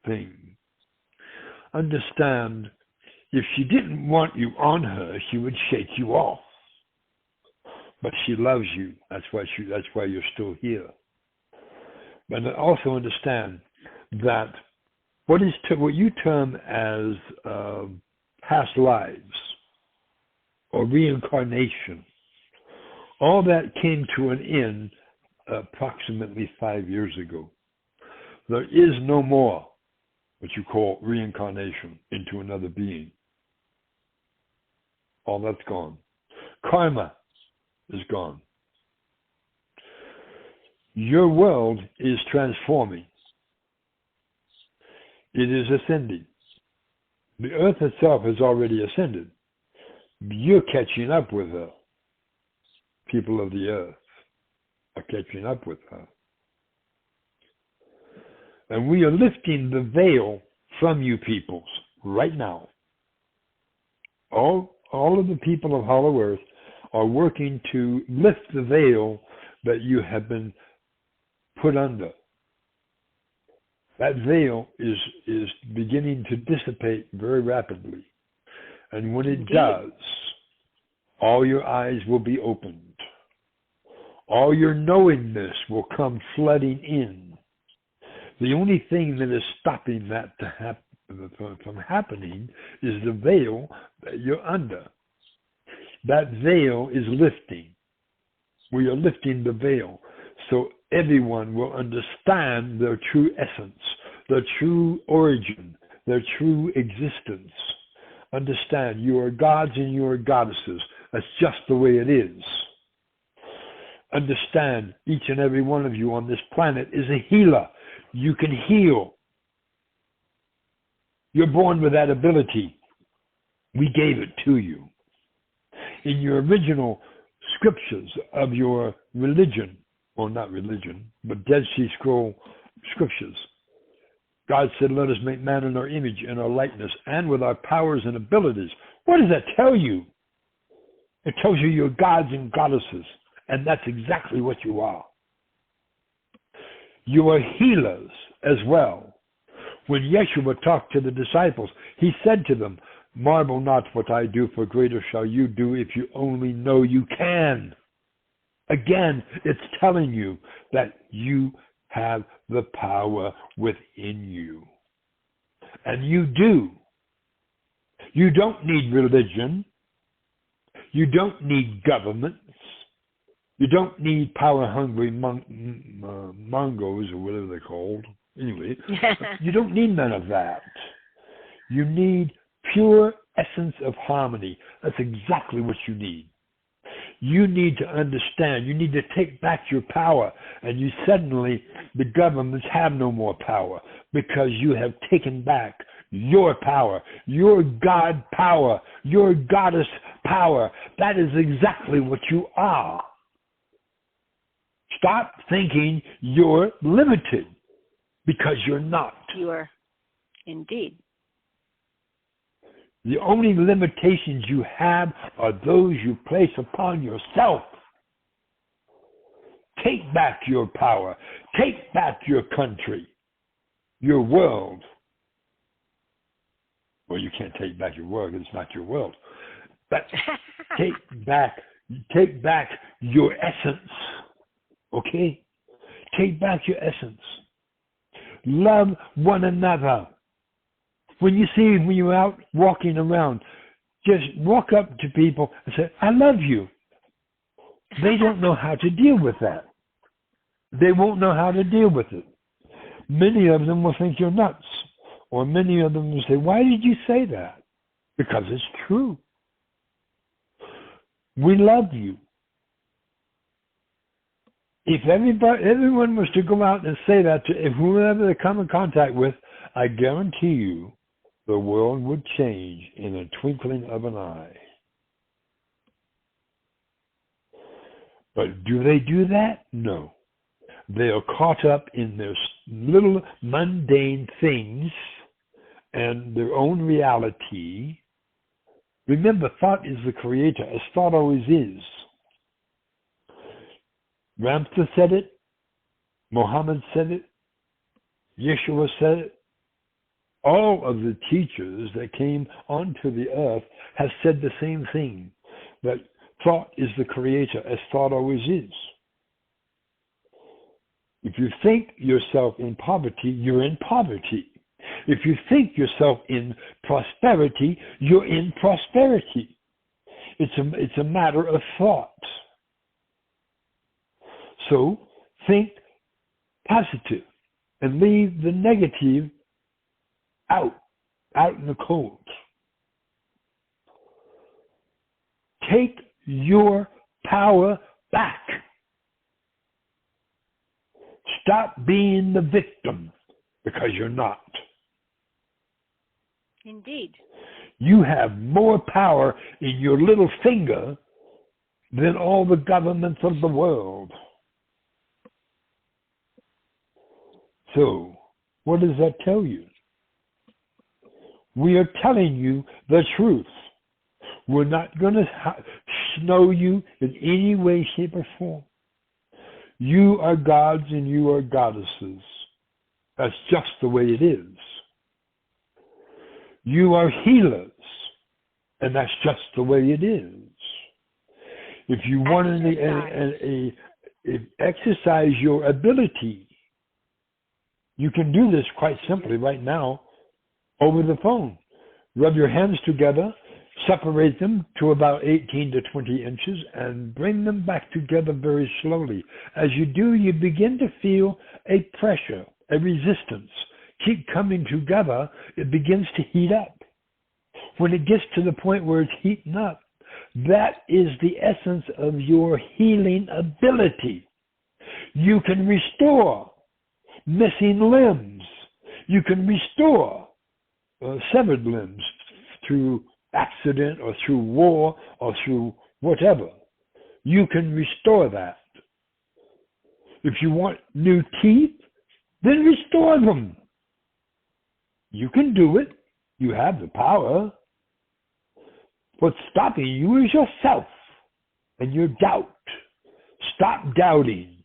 thing. Understand, if she didn't want you on her, she would shake you off. But she loves you. That's why you're still here. But also understand that what you term as past lives or reincarnation, all that came to an end approximately 5 years ago. There is no more what you call reincarnation into another being. All that's gone. Karma is gone. Your world is transforming. It is ascending. The earth itself has already ascended. You're catching up with her. People of the earth are catching up with her. And we are lifting the veil from you peoples right now. All of the people of Hollow Earth are working to lift the veil that you have been put under. that veil is beginning to dissipate very rapidly. And when it Indeed. does, all your eyes will be opened. All your knowingness will come flooding in. The only thing that is stopping that from happening is the veil that you're under. That veil is lifting. We are lifting the veil so everyone will understand their true essence, their true origin, their true existence. Understand, you are gods and you are goddesses. That's just the way it is. Understand, each and every one of you on this planet is a healer. You can heal. You're born with that ability. We gave it to you. In your original scriptures of your religion, or not religion, but Dead Sea Scroll scriptures, God said, let us make man in our image and our likeness and with our powers and abilities. What does that tell you? It tells you you're gods and goddesses, and that's exactly what you are. You are healers as well. When Yeshua talked to the disciples, he said to them, marvel not what I do, for greater shall you do if you only know you can. Again, it's telling you that you have the power within you. And you do. You don't need religion. You don't need governments. You don't need power-hungry mongos or whatever they're called. Anyway, you don't need none of that. You need pure essence of harmony. That's exactly what you need. You need to understand. You need to take back your power. And you suddenly, the governments have no more power because you have taken back your power, your God power, your goddess power. That is exactly what you are. Stop thinking you're limited because you're not. You are indeed. The only limitations you have are those you place upon yourself. Take back your power. Take back your country, your world. Well, you can't take back your world because it's not your world. But take back your essence. Okay? Take back your essence. Love one another. When you're out walking around, just walk up to people and say, I love you. They don't know how to deal with that. They won't know how to deal with it. Many of them will think you're nuts. Or many of them will say, why did you say that? Because it's true. We love you. If everyone was to go out and say that to whoever they come in contact with, I guarantee you the world would change in a twinkling of an eye. But do they do that? No. They are caught up in their little mundane things and their own reality. Remember, thought is the creator, as thought always is. Ramtha said it. Muhammad said it. Yeshua said it. All of the teachers that came onto the earth have said the same thing, that thought is the creator, as thought always is. If you think yourself in poverty, you're in poverty. If you think yourself in prosperity, you're in prosperity. It's a matter of thought. So think positive and leave the negative out in the cold. Take your power back. Stop being the victim, because you're not. Indeed. You have more power in your little finger than all the governments of the world. So, what does that tell you? We are telling you the truth. We're not going to snow you in any way, shape, or form. You are gods and you are goddesses. That's just the way it is. You are healers, and that's just the way it is. If you want to exercise your ability, you can do this quite simply right now over the phone. Rub your hands together, separate them to about 18 to 20 inches, and bring them back together very slowly. As you do, you begin to feel a pressure, a resistance. Keep coming together, it begins to heat up. When it gets to the point where it's heating up, that is the essence of your healing ability. You can restore missing limbs. You can restore severed limbs through accident or through war or through whatever. You can restore that. If you want new teeth, then restore them. You can do it. You have the power. What's stopping you is yourself and your doubt. Stop doubting.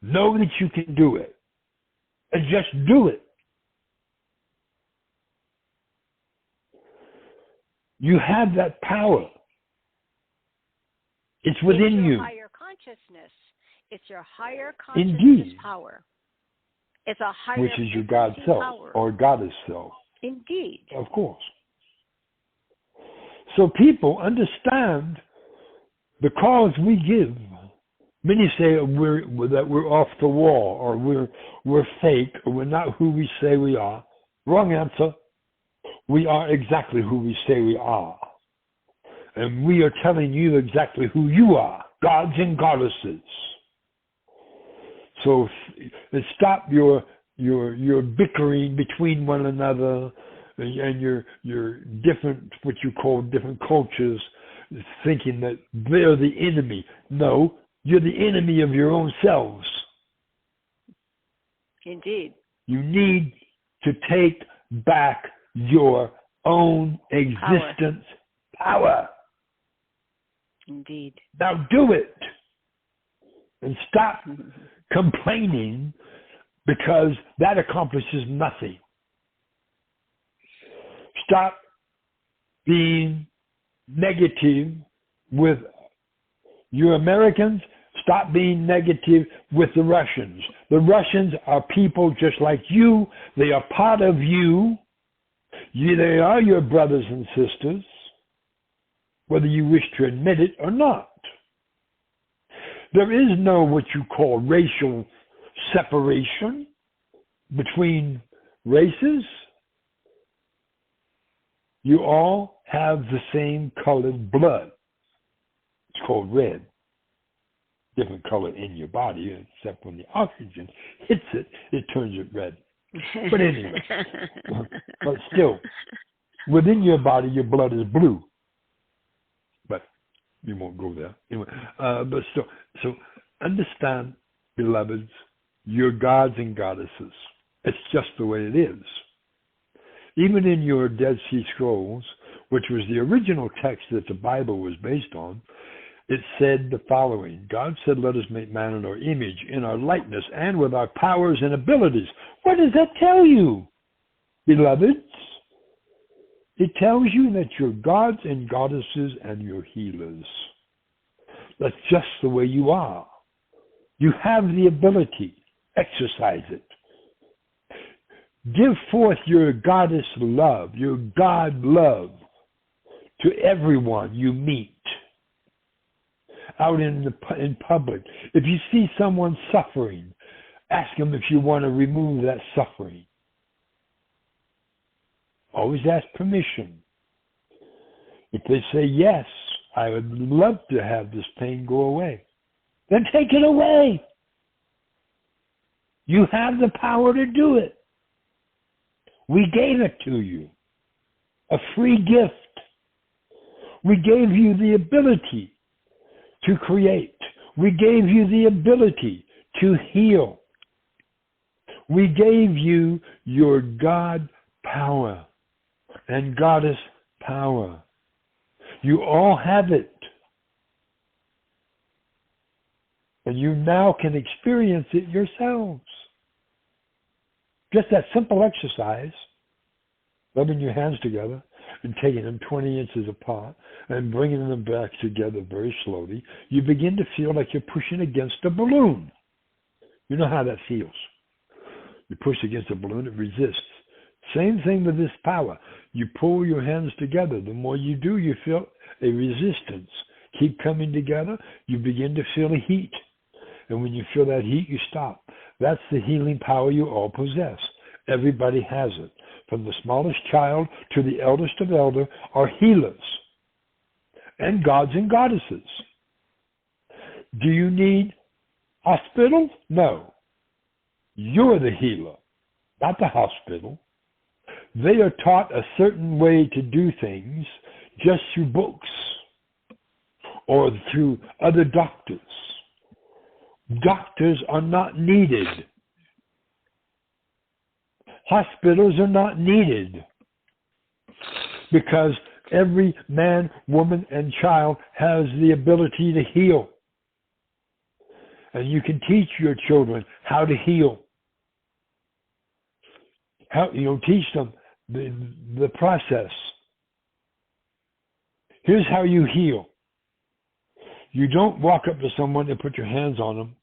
Know that you can do it. And just do it. You have that power. It's within you. It's your higher consciousness. It's your higher consciousness Indeed. power. It's a higher which is your God self power. or goddess self. Indeed. Of course. So people understand the cause we give. Many say that we're off the wall, or we're fake, or we're not who we say we are. Wrong answer. We are exactly who we say we are. And we are telling you exactly who you are, gods and goddesses. So stop your bickering between one another and your different, what you call different cultures, thinking that they're the enemy. No, you're the enemy of your own selves. Indeed. You need to take back your own existence power. Indeed. Now do it. And stop complaining, because that accomplishes nothing. Stop being negative with you Americans. Stop being negative with the Russians. The Russians are people just like you. They are part of you. They are your brothers and sisters, whether you wish to admit it or not. There is no what you call racial separation between races. You all have the same colored blood. It's called red. Different color in your body, except when the oxygen hits it, it turns it red. But anyway, but still, within your body, your blood is blue. But you won't go there. Anyway, but so understand, beloveds, you're gods and goddesses. It's just the way it is. Even in your Dead Sea Scrolls, which was the original text that the Bible was based on, it said the following: God said, let us make man in our image, in our likeness, and with our powers and abilities. What does that tell you, beloveds? It tells you that you're gods and goddesses and you're healers. That's just the way you are. You have the ability. Exercise it. Give forth your goddess love, your God love to everyone you meet out in public. If you see someone suffering, ask them if you want to remove that suffering. Always ask permission. If they say, yes, I would love to have this pain go away, then take it away. You have the power to do it. We gave it to you. A free gift. We gave you the ability to create. We gave you the ability to heal. We gave you your God power and goddess power. You all have it. And you now can experience it yourselves. Just that simple exercise, rubbing your hands together and taking them 20 inches apart and bringing them back together very slowly, you begin to feel like you're pushing against a balloon. You know how that feels. You push against a balloon, it resists. Same thing with this power. You pull your hands together. The more you do, you feel a resistance. Keep coming together, you begin to feel a heat. And when you feel that heat, you stop. That's the healing power you all possess. Everybody has it. From the smallest child to the eldest of elder are healers and gods and goddesses. Do you need hospitals? No. You're the healer, not the hospital. They are taught a certain way to do things just through books or through other doctors. Doctors are not needed. Hospitals are not needed because every man, woman, and child has the ability to heal. And you can teach your children how to heal. Teach them the process. Here's how you heal. You don't walk up to someone and put your hands on them,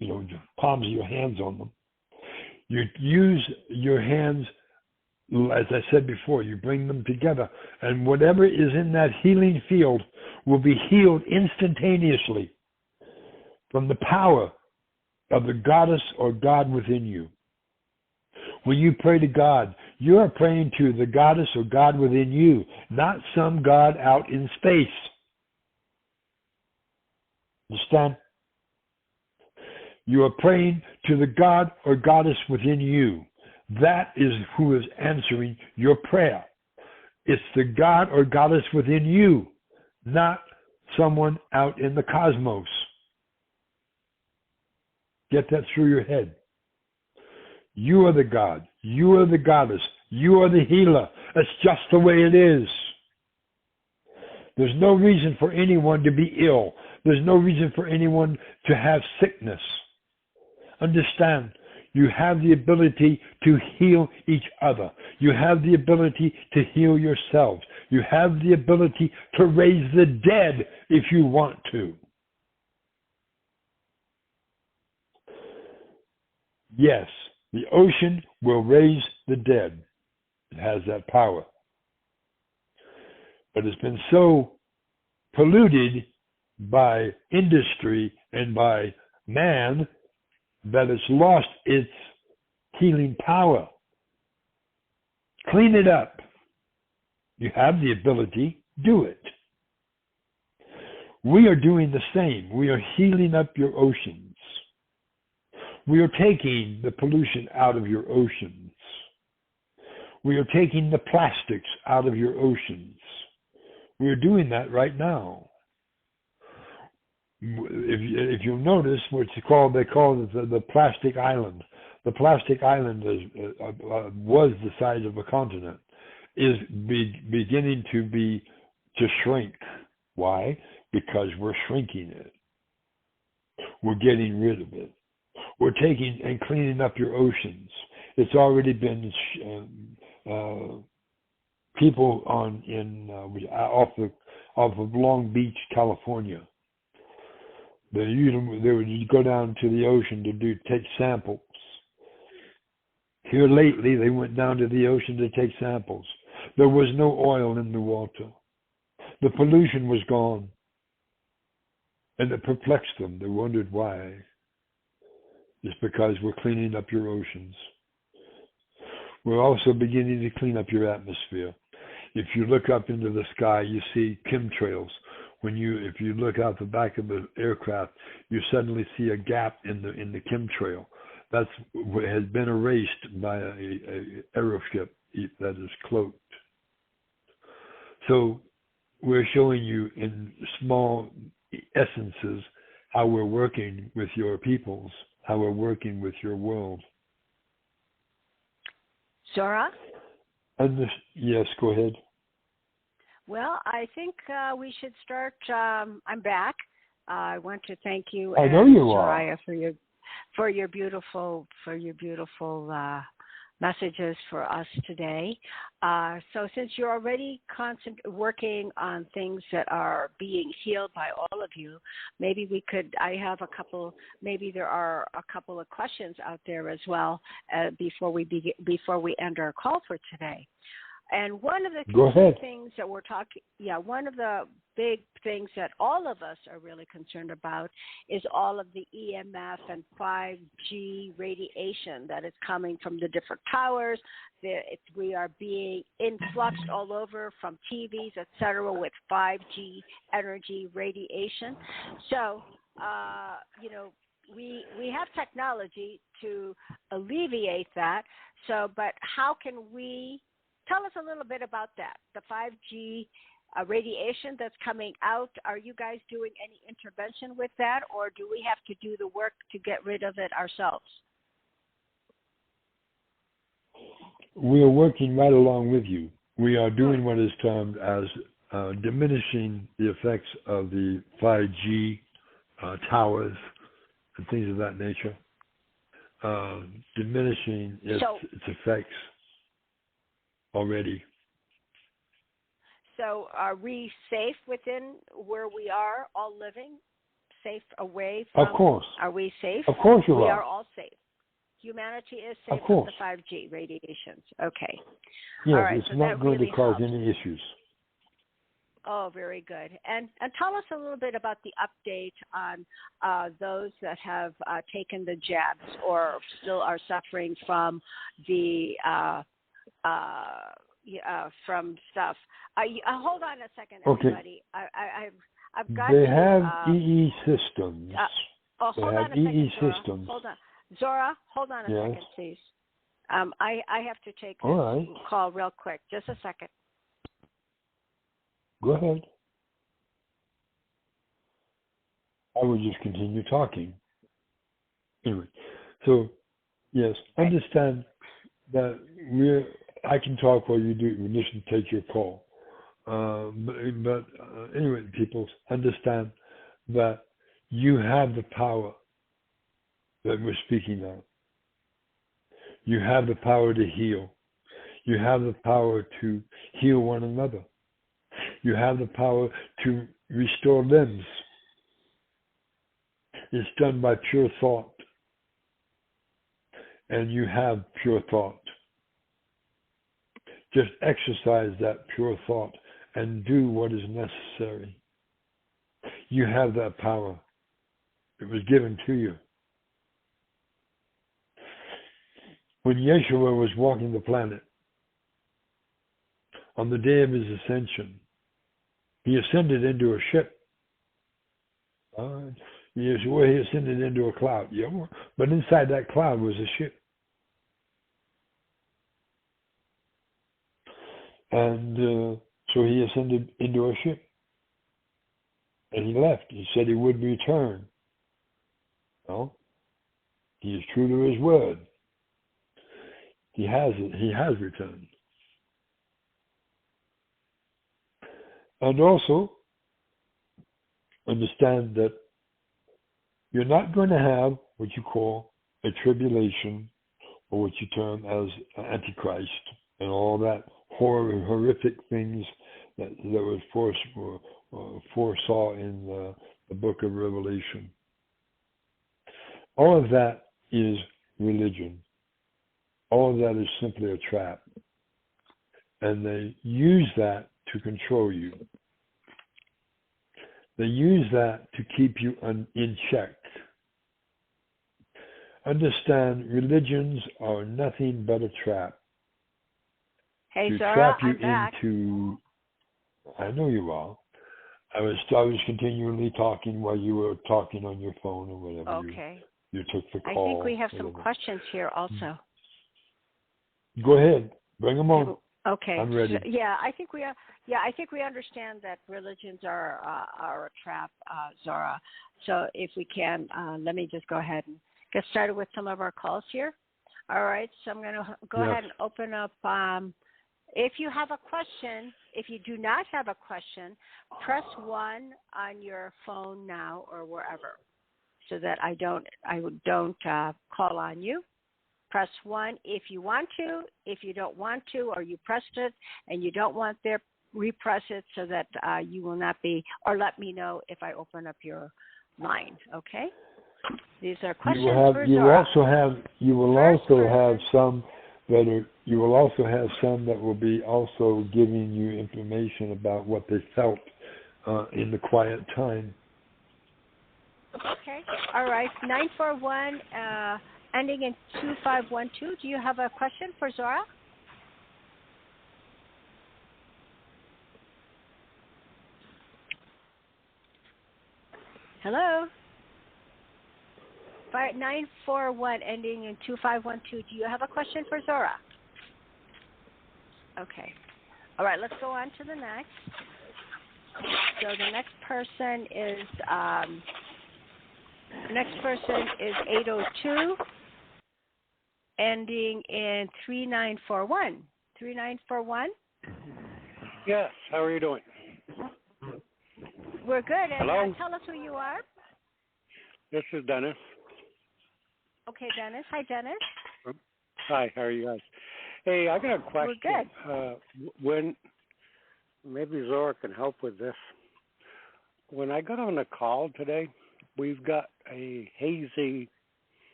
your palms of your hands on them. You use your hands, as I said before, you bring them together, and whatever is in that healing field will be healed instantaneously from the power of the goddess or God within you. When you pray to God, you are praying to the goddess or God within you, not some God out in space. Understand? You are praying to the God or goddess within you. That is who is answering your prayer. It's the God or goddess within you, not someone out in the cosmos. Get that through your head. You are the God. You are the goddess. You are the healer. That's just the way it is. There's no reason for anyone to be ill. There's no reason for anyone to have sickness. Understand, you have the ability to heal each other. You have the ability to heal yourselves. You have the ability to raise the dead if you want to. Yes, the ocean will raise the dead. It has that power. But it's been so polluted by industry and by man that it's lost its healing power. Clean it up. You have the ability, do it. We are doing the same. We are healing up your oceans. We are taking the pollution out of your oceans. We are taking the plastics out of your oceans. We are doing that right now. If you'll notice, they call it the plastic island. The plastic island was the size of a continent, is beginning to shrink. Why? Because we're shrinking it. We're getting rid of it. We're taking and cleaning up your oceans. It's already been people off of Long Beach, California. They would go down to the ocean to take samples. Here lately, they went down to the ocean to take samples. There was no oil in the water. The pollution was gone. And it perplexed them. They wondered why. It's because we're cleaning up your oceans. We're also beginning to clean up your atmosphere. If you look up into the sky, you see chemtrails. If you look out the back of the aircraft, you suddenly see a gap in the chemtrail. That's what has been erased by a aeroship that is cloaked. So we're showing you in small essences how we're working with your peoples, how we're working with your world. Zorra? Yes, go ahead. Well, I think we should start. I'm back. I want to thank you, I know you Soraya, are. for your beautiful messages for us today. So since you're already working on things that are being healed by all of you, maybe there are a couple of questions out there as well before we end our call for today. And one of the things that we're talking, one of the big things that all of us are really concerned about is all of the EMF and 5G radiation that is coming from the different towers. We are being influxed all over from TVs, et cetera, with 5G energy radiation. So, we have technology to alleviate that. So, but how can we tell us a little bit about that, the 5G radiation that's coming out? Are you guys doing any intervention with that, or do we have to do the work to get rid of it ourselves? We are working right along with you. We are doing what is termed as diminishing the effects of the 5G towers and things of that nature, diminishing its effects already. So are we safe within where we are all living? Safe away from? Of course. Are we safe? Of course you are. We are all safe. Humanity is safe from the 5G radiations. Okay. Yes, all right, it's so not going really to cause helps. any issues. Oh, very good. And tell us a little bit about the update on those that have taken the jabs or still are suffering from the from stuff. Hold on a second, everybody. I've got. They have EE systems. Hold on a second, Zorra. Hold on, Zorra. Hold on a second, please. I have to take this call real quick. Just a second. Go ahead. I will just continue talking. Anyway, so yes, understand that I can talk while you do. We need to take your call. But anyway, people understand that you have the power that we're speaking of. You have the power to heal. You have the power to heal one another. You have the power to restore limbs. It's done by pure thought. And you have pure thought. Just exercise that pure thought and do what is necessary. You have that power. It was given to you. When Yeshua was walking the planet, on the day of his ascension, he ascended into a ship. He ascended into a cloud. Yeah, but inside that cloud was a ship. And so he ascended into a ship. And he left. He said he would return. Well, he is true to his word. He has returned. And also, understand that you're not going to have what you call a tribulation, or what you term as Antichrist, and all that horrific things that was foresaw in the book of Revelation. All of that is religion. All of that is simply a trap. And they use that to control you. They use that to keep you in check. Understand, religions are nothing but a trap. Hey, to Zorra, trap you I'm back. into. I know you are. I was continually talking while you were talking on your phone or whatever. Okay. You took the call. I think we have some questions here also. Go ahead. Bring them on. Okay. I'm ready. So, I think we understand that religions are a trap, Zorra. So if we can, let me just go ahead and get started with some of our calls here. All right. So I'm going to go ahead and open up. If you have a question, if you do not have a question, press 1 on your phone now or wherever. so that I don't call on you. Press 1 if you want to. If you don't want to, or you pressed it and you don't want there, repress it so that you will not be, or let me know if I open up your line. Okay. These are questions for Zorra. You will also have some that will be also giving you information about what they felt in the quiet time. Okay. All right. 941 ending in 2512. Do you have a question for Zorra? Hello? 941 ending in 2512. Do you have a question for Zorra? Okay. All right, let's go on to the next. So the next person is 802 ending in 3941. 3941? Yes, how are you doing? We're good. And hello? Tell us who you are. This is Dennis. Okay, Dennis. Hi, Dennis. Hi, how are you guys? Hey, I got a question. We're good. When maybe Zorra can help with this. When I got on the call today, we've got a hazy,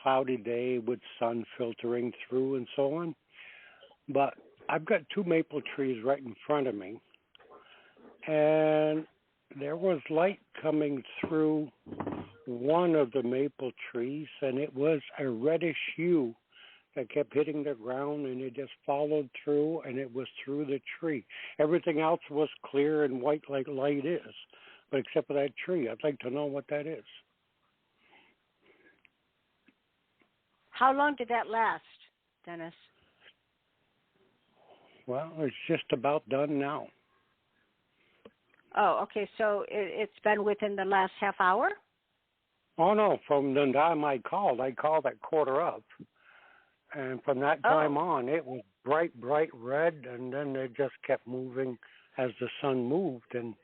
cloudy day with sun filtering through and so on. But I've got 2 maple trees right in front of me, and there was light coming through one of the maple trees, and it was a reddish hue that kept hitting the ground, and it just followed through, and it was through the tree. Everything else was clear and white like light is, but except for that tree. I'd like to know what that is. How long did that last, Dennis? Well, it's just about done now. Oh, okay. So it's been within the last half hour? Oh, no. From the time I called at 7:15. And from that time on, it was bright red, and then it just kept moving as the sun moved, and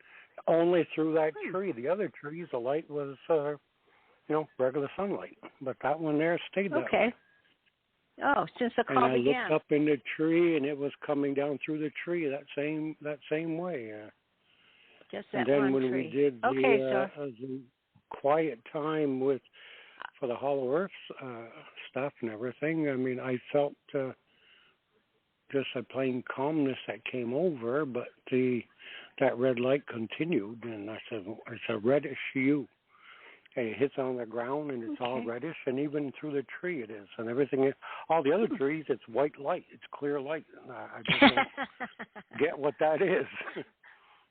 only through that tree. The other trees, the light was, regular sunlight. But that one there stayed that way. Oh, since the call began. And I looked up in the tree, and it was coming down through the tree that same way. Just that and then one when tree. we did the quiet time for the Hollow Earth stuff and everything, I mean, I felt just a plain calmness that came over, but that red light continued, and I said, it's a reddish hue. And it hits on the ground, and it's all reddish, and even through the tree it is, and everything. All the other trees, it's white light, it's clear light. I just don't get what that is.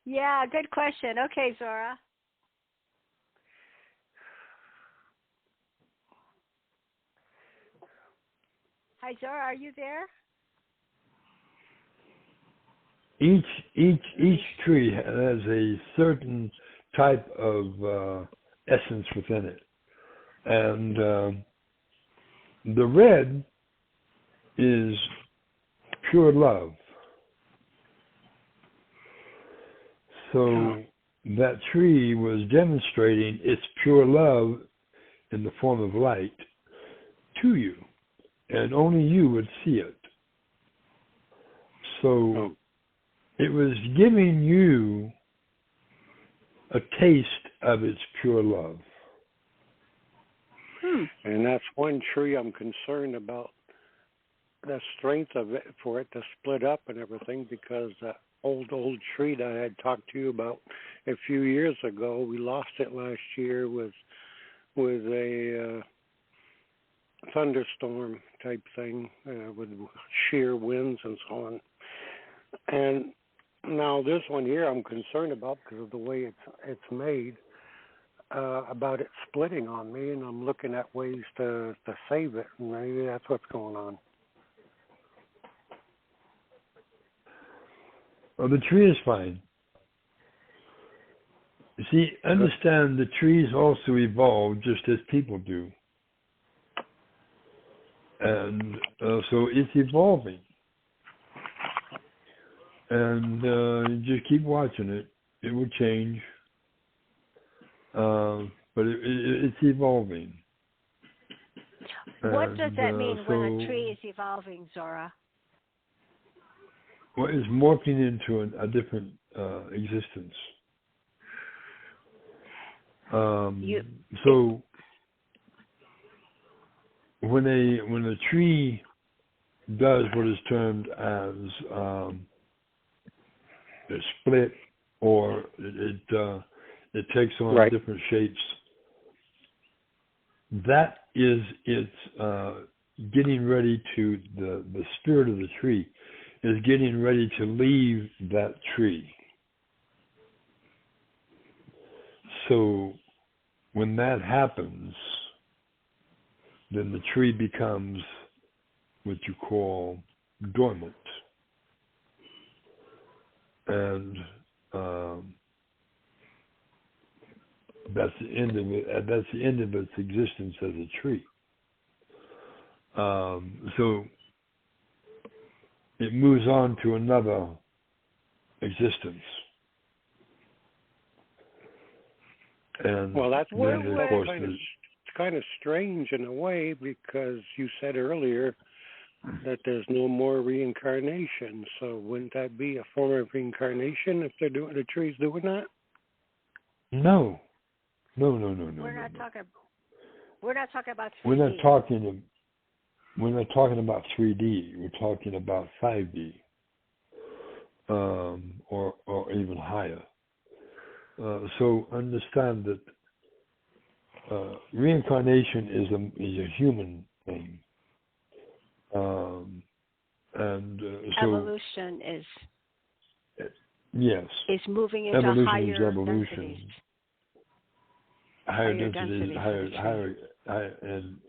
Yeah, good question. Okay, Zorra. Hi, Zorra, are you there? Each tree has a certain type of essence within it, and the red is pure love. So that tree was demonstrating its pure love in the form of light to you, and only you would see it. So it was giving you a taste of its pure love. And that's one tree I'm concerned about, the strength of it, for it to split up and everything, because that old tree that I had talked to you about a few years ago, we lost it last year with a thunderstorm type thing, with sheer winds and so on. And now this one here I'm concerned about because of the way it's made, about it splitting on me, and I'm looking at ways to save it, and maybe that's what's going on. Well, the tree is fine. You see, understand the trees also evolve just as people do. And so it's evolving. And you just keep watching it. It will change. But but it's evolving. What does that mean when so, a tree is evolving, Zorra? Well, it's morphing into a different existence. So when a tree does what is termed as a split, or it takes on right. different shapes, that is its getting ready to, the spirit of the tree is getting ready to leave that tree. So when that happens, then the tree becomes what you call dormant. And that's the end of it. That's the end of its existence as a tree. So it moves on to another existence. And well, that's kind of strange in a way, because you said earlier that there's no more reincarnation. So wouldn't that be a form of reincarnation if the tree's doing that? No. We're not talking about 3D. We're not talking about 3D. We're talking about 5D, or even higher. So understand that reincarnation is a human thing, and so evolution is yes. Is moving into evolution higher is evolution. densities. Higher densities, higher,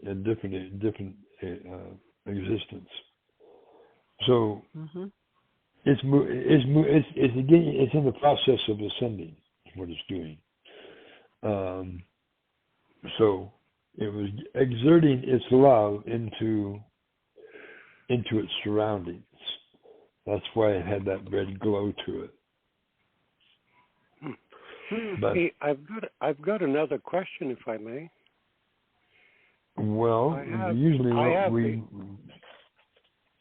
and different existence. So it's in the process of ascending. Is what it's doing. So it was exerting its love into its surroundings. That's why it had that red glow to it. But, hey, I've got another question, if I may. Well, usually we.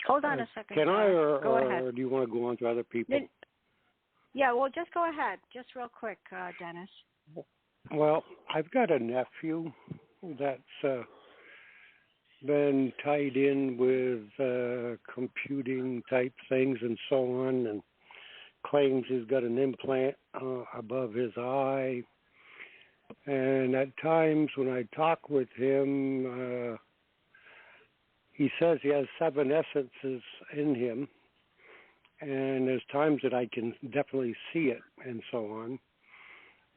Hold on a second. Can I, go ahead. Or do you want to go on to other people? Yeah, well, just go ahead, just real quick, Dennis. Well, I've got a nephew that's been tied in with computing type things and so on, and claims he's got an implant above his eye. And at times when I talk with him, he says he has 7 essences in him. And there's times that I can definitely see it and so on.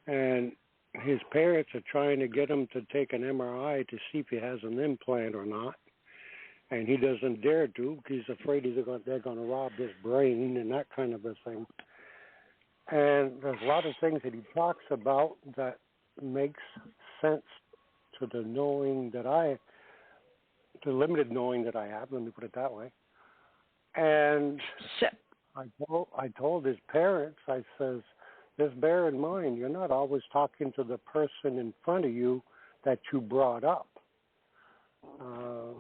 And his parents are trying to get him to take an MRI to see if he has an implant or not. And he doesn't dare to because he's afraid they're going to rob his brain and that kind of a thing. And there's a lot of things that he talks about that makes sense to the limited knowing that I have, let me put it that way. And I told his parents, I says, just bear in mind, you're not always talking to the person in front of you that you brought up.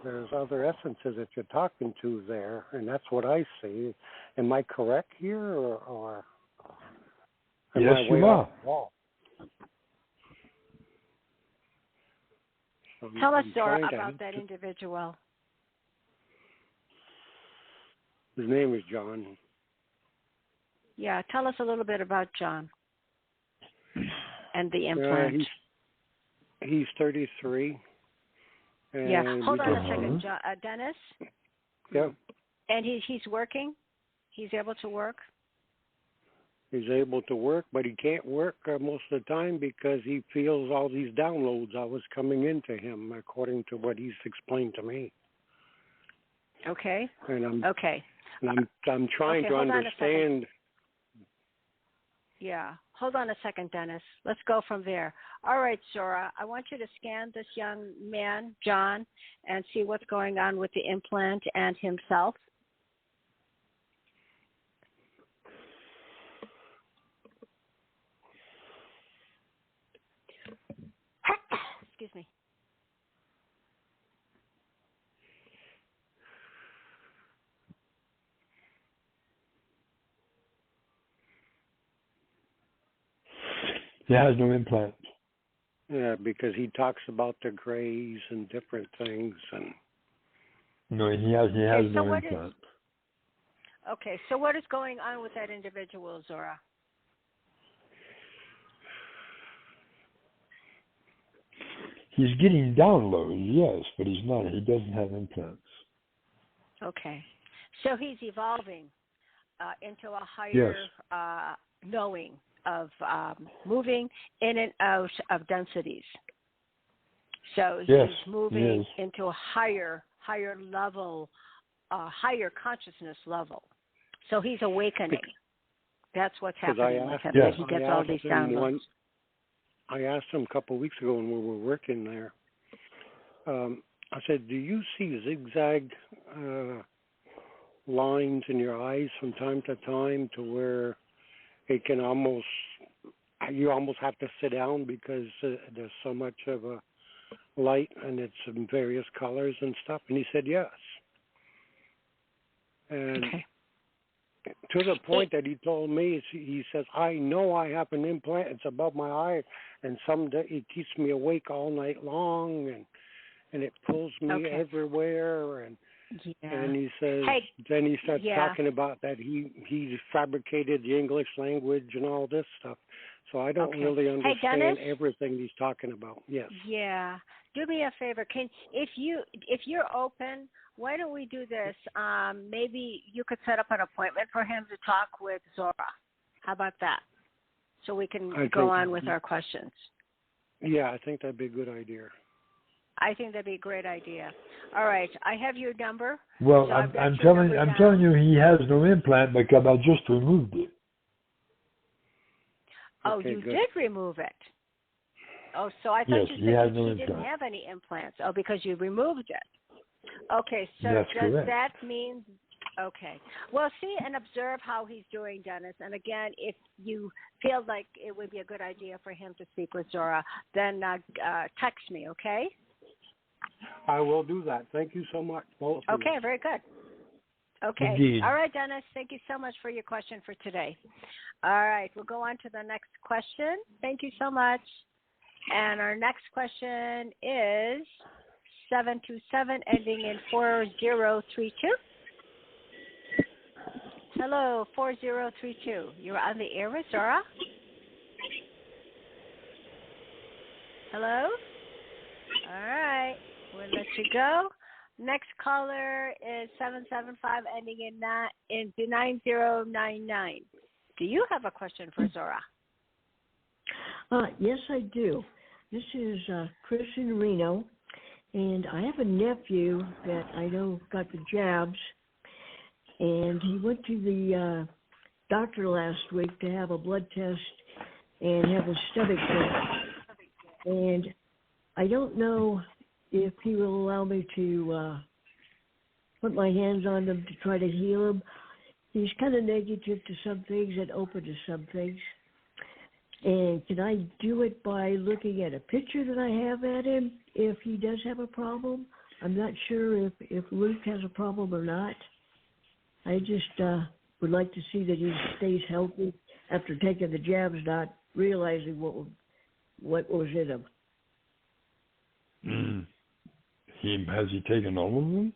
There's other essences that you're talking to there, and that's what I see. Am I correct here, or am yes, I you are. So tell us, Zorra, about that individual. His name is John. Yeah, tell us a little bit about John and the implant. He's 33. Yeah, hold on a second, Dennis. Yeah. And he's working? He's able to work? He's able to work, but he can't work most of the time because he feels all these downloads always coming into him, according to what he's explained to me. Okay. And I'm trying to hold understand. Yeah. Hold on a second, Dennis. Let's go from there. All right, Zorra, I want you to scan this young man, John, and see what's going on with the implant and himself. Excuse me. He has no implants. Yeah, because he talks about the grays and different things, and No, he has no implants. Okay, so what is going on with that individual, Zorra? He's getting downloads, yes, but he doesn't have implants. Okay, so he's evolving into a higher knowing of moving in and out of densities. So he's moving into a higher level, higher consciousness level. So he's awakening. That's what's happening with him. That he gets all these downloads. I asked him a couple of weeks ago when we were working there. I said, "Do you see zigzag lines in your eyes from time to time, to where it can you almost have to sit down because there's so much of a light and it's in various colors and stuff?" And he said yes. And to the point that he told me, he says, "I know I have an implant. It's above my eye, and someday it keeps me awake all night long, and it pulls me everywhere." And he says, then he starts talking about that he fabricated the English language and all this stuff. So I don't really understand everything he's talking about. Yes. Yeah. Do me a favor. If you're open, why don't we do this? Maybe you could set up an appointment for him to talk with Zorra. How about that? So we can go on with our questions. Yeah, I think that'd be a good idea. I think that'd be a great idea. All right, I have your number. Well, so I'm telling you, he has no implant because I just removed it. Oh, okay, you good. did remove it. Oh, so I thought you said he didn't have any implants. Oh, because you removed it. Okay, so does that mean? Okay. Well, see and observe how he's doing, Dennis. And again, if you feel like it would be a good idea for him to speak with Zorra, then text me, okay? I will do that. Thank you so much, both. Okay, very good. Okay. Indeed. All right, Dennis, thank you so much for your question for today. All right, we'll go on to the next question. Thank you so much. And our next question is 727 ending in 4032. Hello, 4032. You're on the air with Zorra. Hello? All right, we'll let you go. Next caller is 775 ending in 9099. Do you have a question for Zorra? Yes, I do. This is Chris in Reno, and I have a nephew that I know got the jabs, and he went to the doctor last week to have a blood test and have a stomach test, and I don't know if he will allow me to put my hands on him to try to heal him. He's kind of negative to some things and open to some things. And can I do it by looking at a picture that I have at him if he does have a problem? I'm not sure if Luke has a problem or not. I just would like to see that he stays healthy after taking the jabs, not realizing what was in him. Has he taken all of them?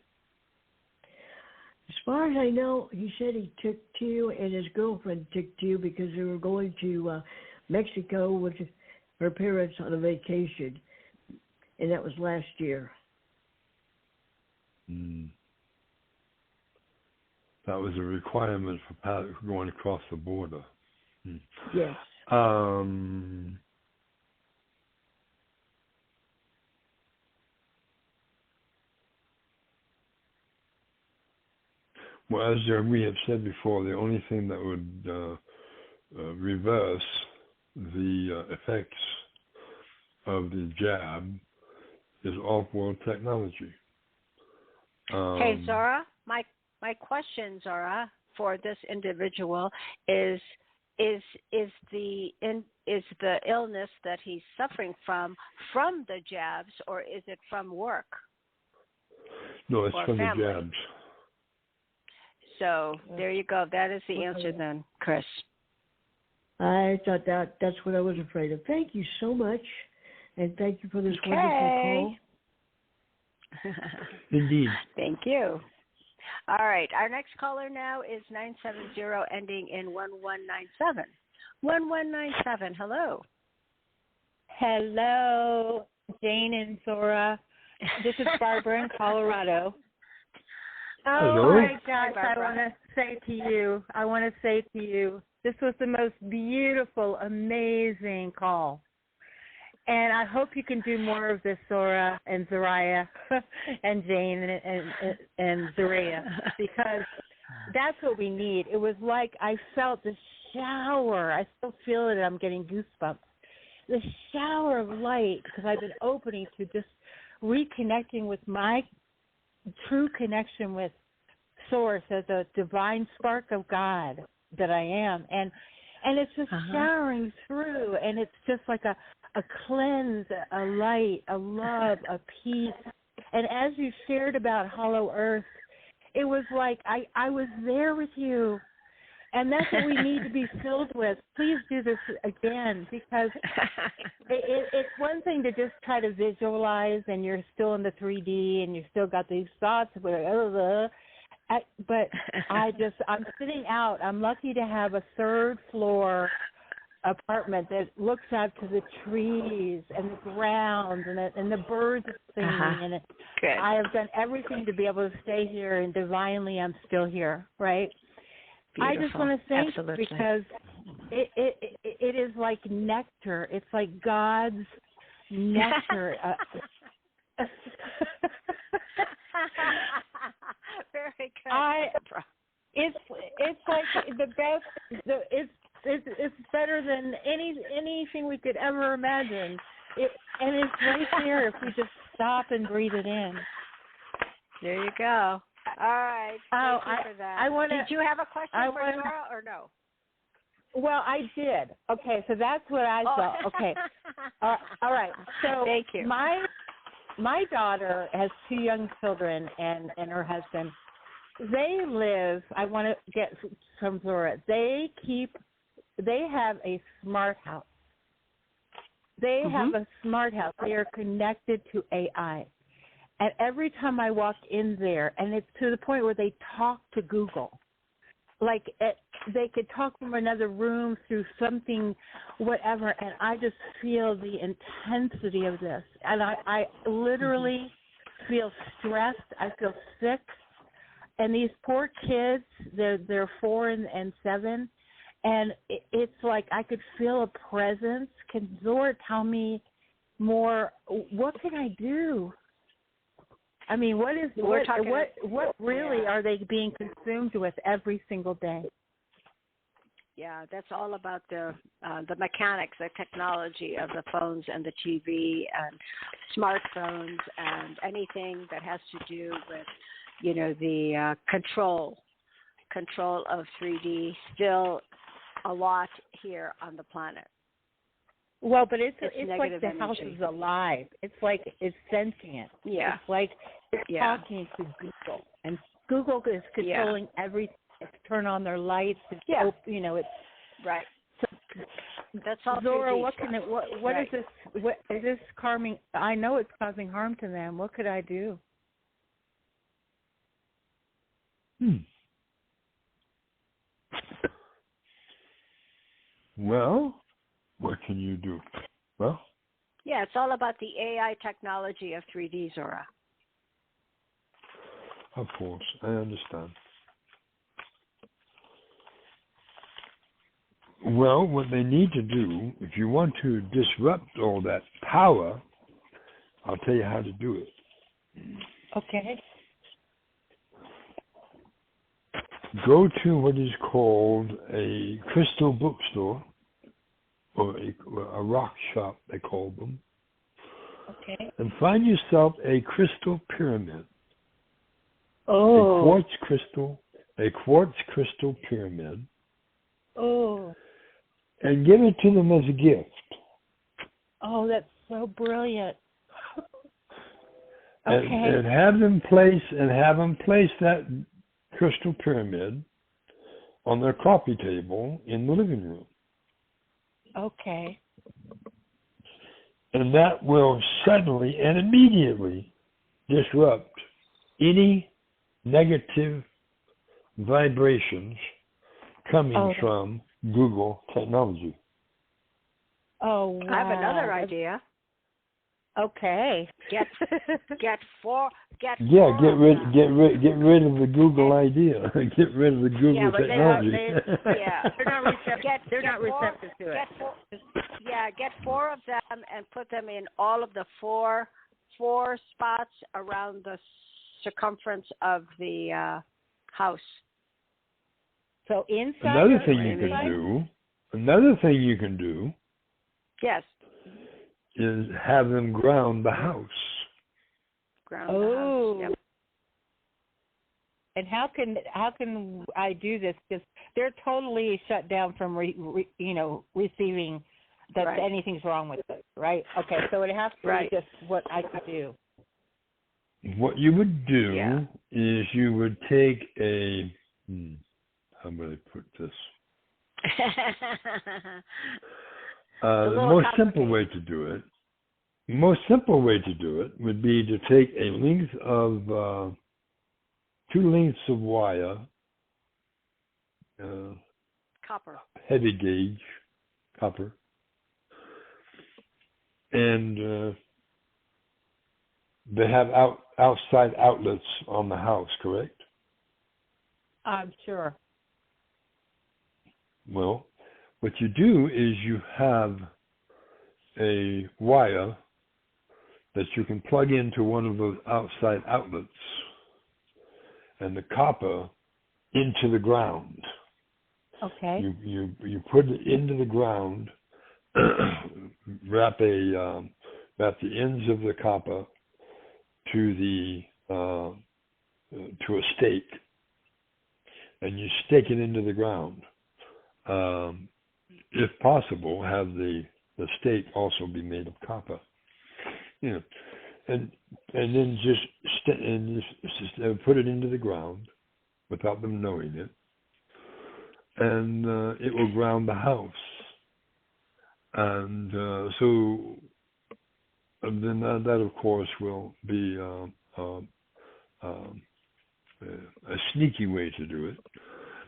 As far as I know, he said he took 2 and his girlfriend took 2 because they were going to Mexico with her parents on a vacation, and that was last year. That was a requirement for going across the border. Yes. Well, as we have said before, the only thing that would reverse the effects of the jab is off-world technology. Hey, Zorra, my question, Zorra, for this individual is is the illness that he's suffering from the jabs, or is it from work? No, it's or from family? the jabs. So there you go. That is the answer then, Chris. I thought that's what I was afraid of. Thank you so much, and thank you for this wonderful call. Indeed. Thank you. All right. Our next caller now is 970 ending in 1197. 1197. Hello. Hello, Jane and Zorra. This is Barbara in Colorado. Hello. My gosh, I want to say to you, this was the most beautiful, amazing call. And I hope you can do more of this, Zorra and Zoraya and Jane and Zoraya, because that's what we need. It was like I felt the shower. I still feel it. I'm getting goosebumps. The shower of light, because I've been opening to just reconnecting with my true connection with Source as a divine spark of God that I am. And it's just showering through, and it's just like a cleanse, a light, a love, a peace. And as you shared about Hollow Earth, it was like I was there with you. And that's what we need to be filled with. Please do this again, because it's one thing to just try to visualize and you're still in the 3D and you still got these thoughts, but I'm sitting out. I'm lucky to have a third floor apartment that looks out to the trees and the ground and the birds singing. And I have done everything to be able to stay here, and divinely I'm still here, right? Beautiful. I just want to thank you, because it is like nectar. It's like God's nectar. Very good. It's like the best. It's better than anything we could ever imagine. And it's right there if we just stop and breathe it in. There you go. All right. Thank you for that. Did you have a question for Zorra or no? Well, I did. Okay, so that's what I thought. Okay. All right. So thank you. My daughter has 2 young children and her husband. They live, I want to get from Zorra, they have a smart house. They have a smart house. They are connected to AI. And every time I walk in there, and it's to the point where they talk to Google. Like they could talk from another room through something, whatever, and I just feel the intensity of this. And I literally feel stressed. I feel sick. And these poor kids, they're 4 and 7, and it's like I could feel a presence. Can Zorra tell me more? What can I do? I mean, what really are they being consumed with every single day? Yeah, that's all about the mechanics, the technology of the phones and the TV and smartphones and anything that has to do with, the control of 3D. Still a lot here on the planet. Well, but it's like the energy. house is alive. It's like it's sentient. Yeah. It's like it's talking to Google, and Google is controlling everything. It's turn on their lights. It's it's right. So, that's all. Zorra, what is this? What is this harming? I know it's causing harm to them. What could I do? Well, what can you do? Well, yeah, it's all about the AI technology of 3D, Zorra. Of course, I understand. Well, what they need to do, if you want to disrupt all that power, I'll tell you how to do it. Okay. Go to what is called a crystal bookstore, or a rock shop, they call them. Okay. And find yourself a crystal pyramid. Oh. A quartz crystal pyramid. Oh. and give it to them as a gift. Oh, that's so brilliant. And, Okay. and have them place that crystal pyramid on their coffee table in the living room. Okay. And that will suddenly and immediately disrupt any negative vibrations coming from Google technology. Oh, wow. I have another idea. Okay. Get four. Get rid of the Google idea. Get rid of the Google technology. They're not receptive to it. Get 4 of them and put them in all of the four spots around the circumference of the house. So inside. Another thing you can do. Yes. Is have them ground the house. Ground the house. Yep. And how can I do this? Because they're totally shut down from receiving that anything's wrong with it, right? Okay, so it has to be just what I could do. What you would do is you would take a how would I put this? The most simple way to do it. The most simple way to do it would be to take a length of 2 lengths of wire, copper, heavy gauge, copper, and they have outside outlets on the house, correct? I'm sure. Well, what you do is you have a wire that you can plug into one of those outside outlets and the copper into the ground. Okay. You put it into the ground, wrap the ends of the copper to a stake, and you stake it into the ground. If possible, have the stake also be made of copper. And then just put it into the ground without them knowing it, and it will ground the house. And so then that of course will be a sneaky way to do it.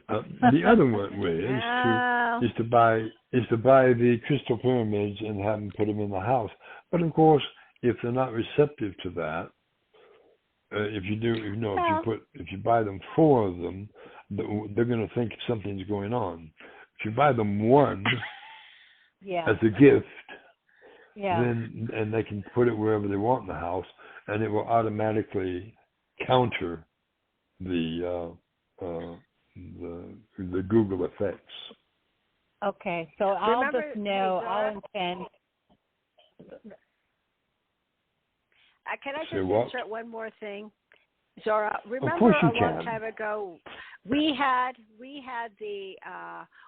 The other way is to buy the crystal pyramids and have them put them in the house. But of course, if they're not receptive to that, if you buy them 4 of them, they're going to think something's going on. If you buy them 1 as a gift, then and they can put it wherever they want in the house, and it will automatically counter the Google effects. Okay, so I'll intend. Can I just insert one more thing, Zorra? Remember of course you a long time ago, we had the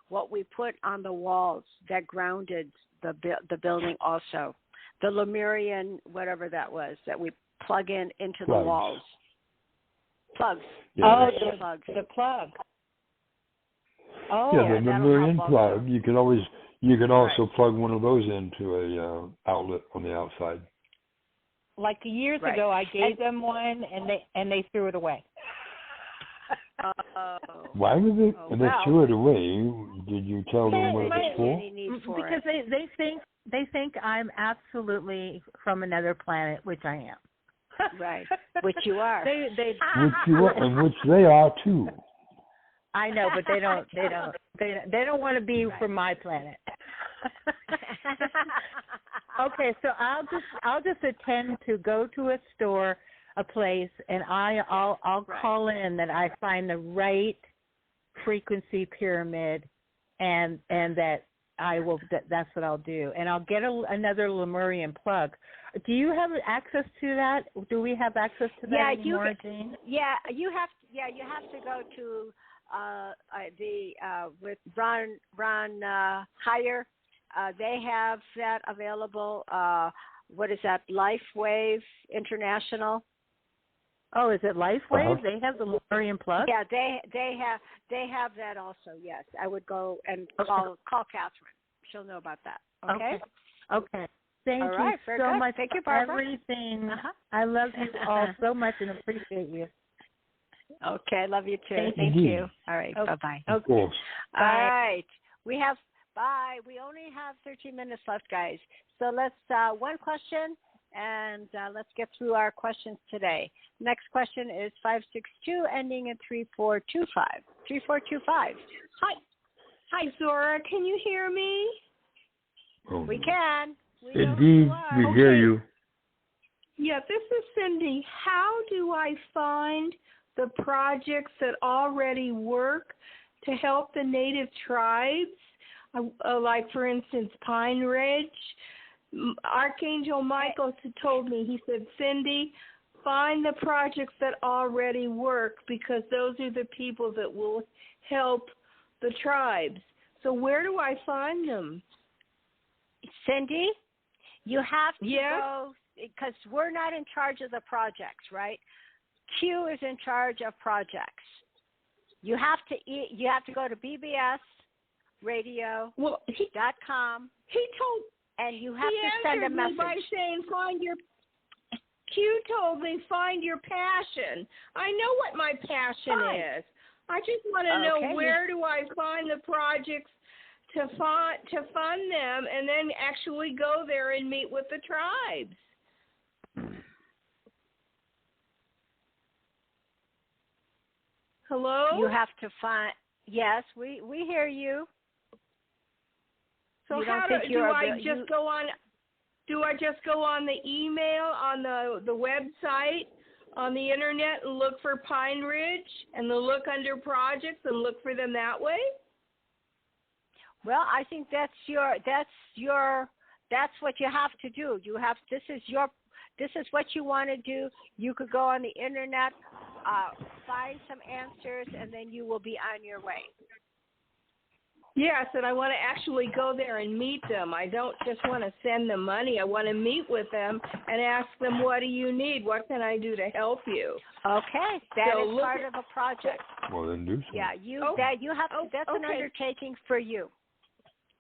what we put on the walls that grounded the building also, the Lemurian whatever that was that we plug into the walls. Plugs. Yeah. The plug. Oh, yeah, the Lemurian plug. You could also plug one of those into a outlet on the outside. Like years ago, I gave them one, and they threw it away. Why would they? And they threw it away. Did you tell them what it was for? Because they think I'm absolutely from another planet, which I am. Right, which you are. Which you are, and which they are too. I know, but they don't want to be from my planet. Okay, so I'll just attend to go to a store, a place, and I'll call in that I find the right frequency pyramid, and that that's what I'll do, and I'll get another Lemurian plug. Do you have access to that? Do we have access to that anymore, Jane? Yeah, you have to go to with Ron Hire, they have that available. What is that? LifeWave International. Oh, is it LifeWave? Uh-huh. They have the Lorian Plus? Yeah, they have that also. Yes, I would go and call Catherine. She'll know about that. Okay. Okay. Thank All right, you very so good. much Thank you, for Barbara. everything. Uh-huh. I love you all so much and appreciate you. Okay, love you too. Thank you. All right, Okay. bye-bye. Of course. All right. We only have 13 minutes left, guys. So let's, one question, and let's get through our questions today. Next question is 562, ending in 3425. 3425. Hi, Zorra. Can you hear me? Oh, We can. indeed, we hear you. Yeah, this is Cindy. How do I find the projects that already work to help the native tribes? Like, for instance, Pine Ridge. Archangel Michael told me, he said, Cindy, find the projects that already work because those are the people that will help the tribes. So where do I find them? Cindy, you have to go, because we're not in charge of the projects, right? Q is in charge of projects. You have to go to bbsradio.com. He told, and you have to send a message. Me by saying Q told me find your passion. I know what my passion is. I just want to know where do I find the projects to fund them, and then actually go there and meet with the tribes. Hello? You have to find. Yes, we hear you. So how do I just go on? Do I just go on the email, on the website, on the internet, and look for Pine Ridge, and look under projects and look for them that way? Well, I think that's what you have to do. This is what you want to do. You could go on the internet, find some answers, and then you will be on your way. Yes, and I want to actually go there and meet them. I don't just want to send them money. I want to meet with them and ask them, what do you need? What can I do to help you? Okay, that is part of a project. Well, then do so. Yeah, that's an undertaking for you.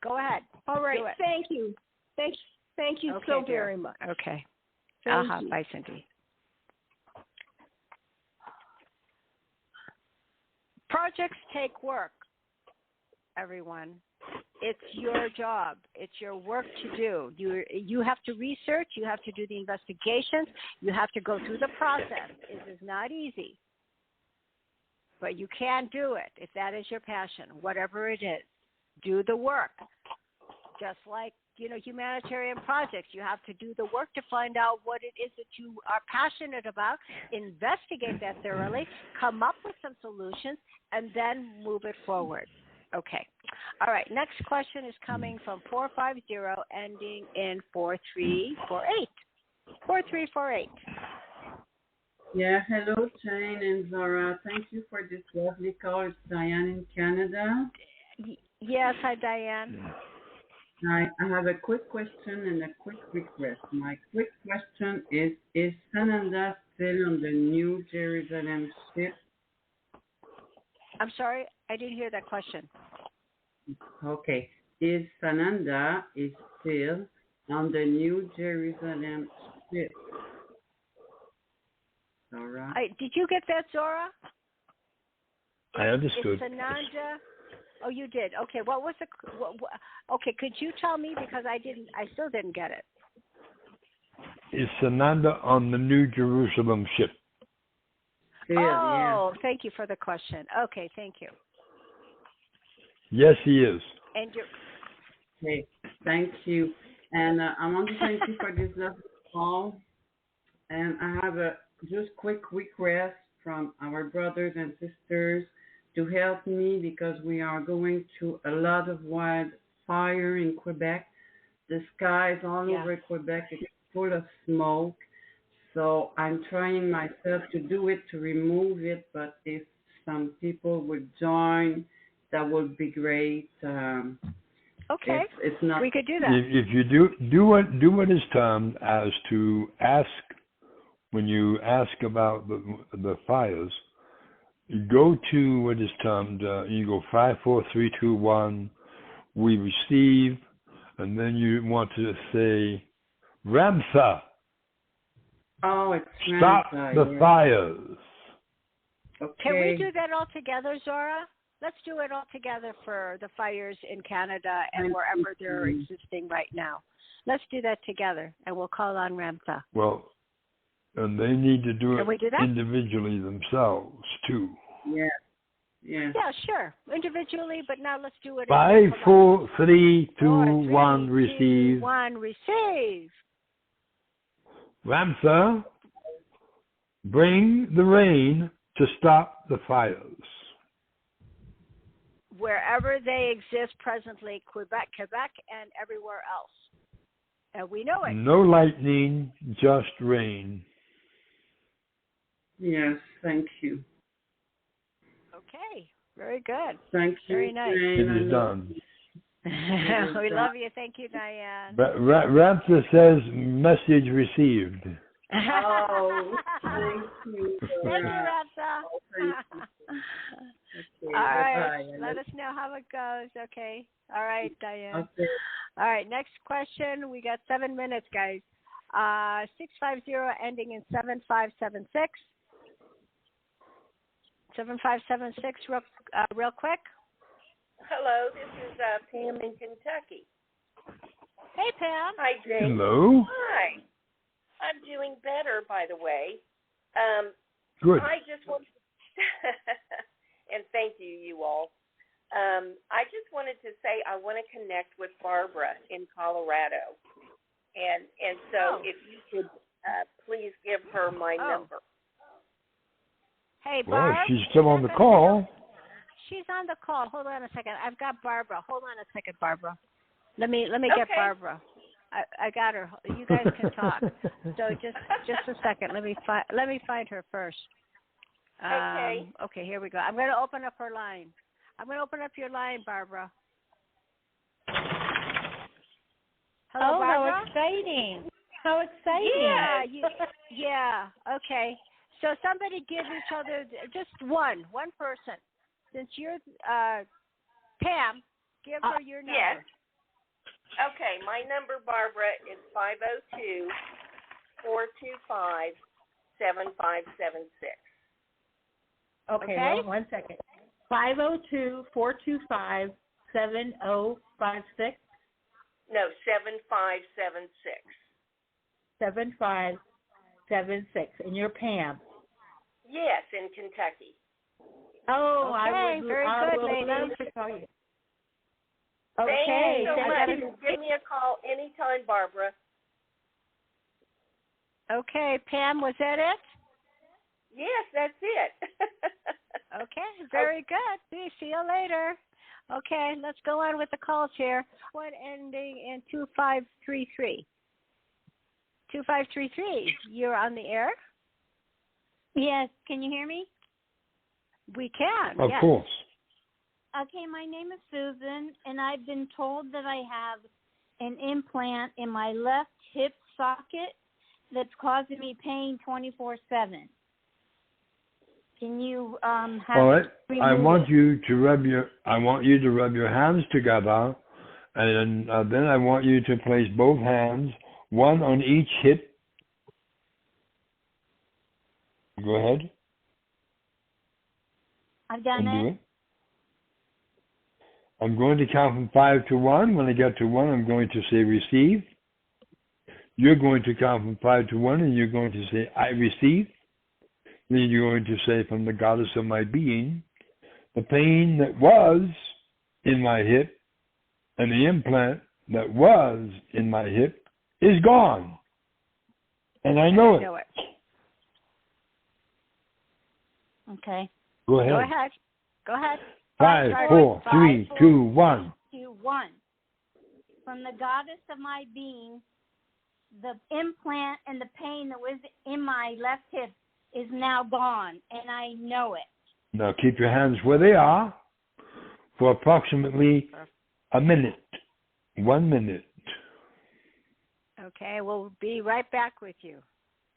Go ahead. All right. Thank you. Thank you so very much. Okay. Thank you. Bye, Cindy. Projects take work, everyone. It's your job. It's your work to do. You have to research. You have to do the investigations. You have to go through the process. It is not easy. But you can do it if that is your passion, whatever it is. Do the work. Just like, humanitarian projects, you have to do the work to find out what it is that you are passionate about, investigate that thoroughly, come up with some solutions, and then move it forward. Okay. All right. Next question is coming from 450, ending in 4348. 4348. Yeah, hello, Jane and Zorra. Thank you for this lovely call. It's Diane in Canada. Yes, hi, Diane. I have a quick question and a quick request. My quick question is Sananda still on the New Jerusalem ship? I'm sorry, I didn't hear that question. Okay. Is Sananda still on the New Jerusalem ship? Zorra? Did you get that, Zorra? I understood. Is Sananda... Oh, you did. Okay. What was okay, could you tell me, because I still didn't get it. Is Sananda on the New Jerusalem ship? Yeah. Thank you for the question. Okay, thank you. Yes, he is. And you're... Okay, thank you. And I want to thank you for this lovely call. And I have a just quick request from our brothers and sisters to help me, because we are going through a lot of wildfire in Quebec. The skies all over Quebec is full of smoke. So I'm trying myself to do it, to remove it, but if some people would join, that would be great. Okay, it's not. We could do that. If you do what is termed as to ask, when you ask about the fires, you go to what is termed, you go 5, 4, 3, 2, 1, we receive, and then you want to say, Ramtha, Oh, it's stop Ramtha, the yeah. fires. Okay. Can we do that all together, Zorra? Let's do it all together for the fires in Canada and wherever they're existing right now. Let's do that together, and we'll call on Ramtha. Well, and they need to do Can we it do that? individually themselves, too. Yeah. Yeah. Yeah, sure. Individually, but now let's do it. 5, 4, 3, 2, 4, 1, 3, receive. 2, 1, receive. Ramtha, bring the rain to stop the fires. Wherever they exist presently, Quebec, and everywhere else. And we know it. No lightning, just rain. Yes, thank you. Okay, very good. Thank you. Very nice. It is done. We love you. Thank you, Diane. Ramtha says, message received. Oh, thank you. Thank you, Ramtha. Oh, thank you. Okay, All right. bye-bye. Let us know how it goes. Okay. All right, Diane. Okay. All right. Next question. We got 7 minutes, guys. 650 ending in 7576. 7576. Real quick. Hello. This is Pam in Kentucky. Hey, Pam. Hi, Jane. Hello. Hi. I'm doing better, by the way. Good. I just want to, and thank you all. I just wanted to say I want to connect with Barbara in Colorado, and so if you could please give her my number. Hey, Well, Barb. she's still on the call. She's on the call. Hold on a second. I've got Barbara. Hold on a second, Barbara. Let me get Barbara. I got her. You guys can talk. So just a second. Let me find her first. Okay. Okay, here we go. I'm going to open up her line. I'm going to open up your line, Barbara. Hello, Barbara? How exciting. How exciting. Yeah. Okay. So somebody give each other just one person. Since you're Pam, give her your number. Yes. Okay, my number, Barbara, is 502-425-7576. Okay, well, 1 second. 502-425-7056. No, 7576. 7576. And you're Pam. Yes, in Kentucky. Oh, okay, very good, ladies. Okay, thank you so much. Give me a call anytime, Barbara. Okay, Pam, was that it? Yes, that's it. Okay, very good. See you later. Okay, let's go on with the calls here. One ending in 2533. 2533, you're on the air? Yes, can you hear me? We can, Of yes. course. Okay, my name is Susan, and I've been told that I have an implant in my left hip socket that's causing me pain 24/7. Can you have All right. I want it? you to rub your hands together, and then I want you to place both hands, one on each hip. Go ahead. I've done and it. Do it. I'm going to count from 5 to 1. When I get to 1, I'm going to say receive. You're going to count from 5 to 1, and you're going to say I receive. Then you're going to say, from the goddess of my being, the pain that was in my hip and the implant that was in my hip is gone. And I know it. Okay. Go ahead. Go ahead. 5, 4, 3, 2, 1. 2, 1. From the goddess of my being, the implant and the pain that was in my left hip is now gone, and I know it. Now keep your hands where they are for approximately a minute. 1 minute. Okay, we'll be right back with you.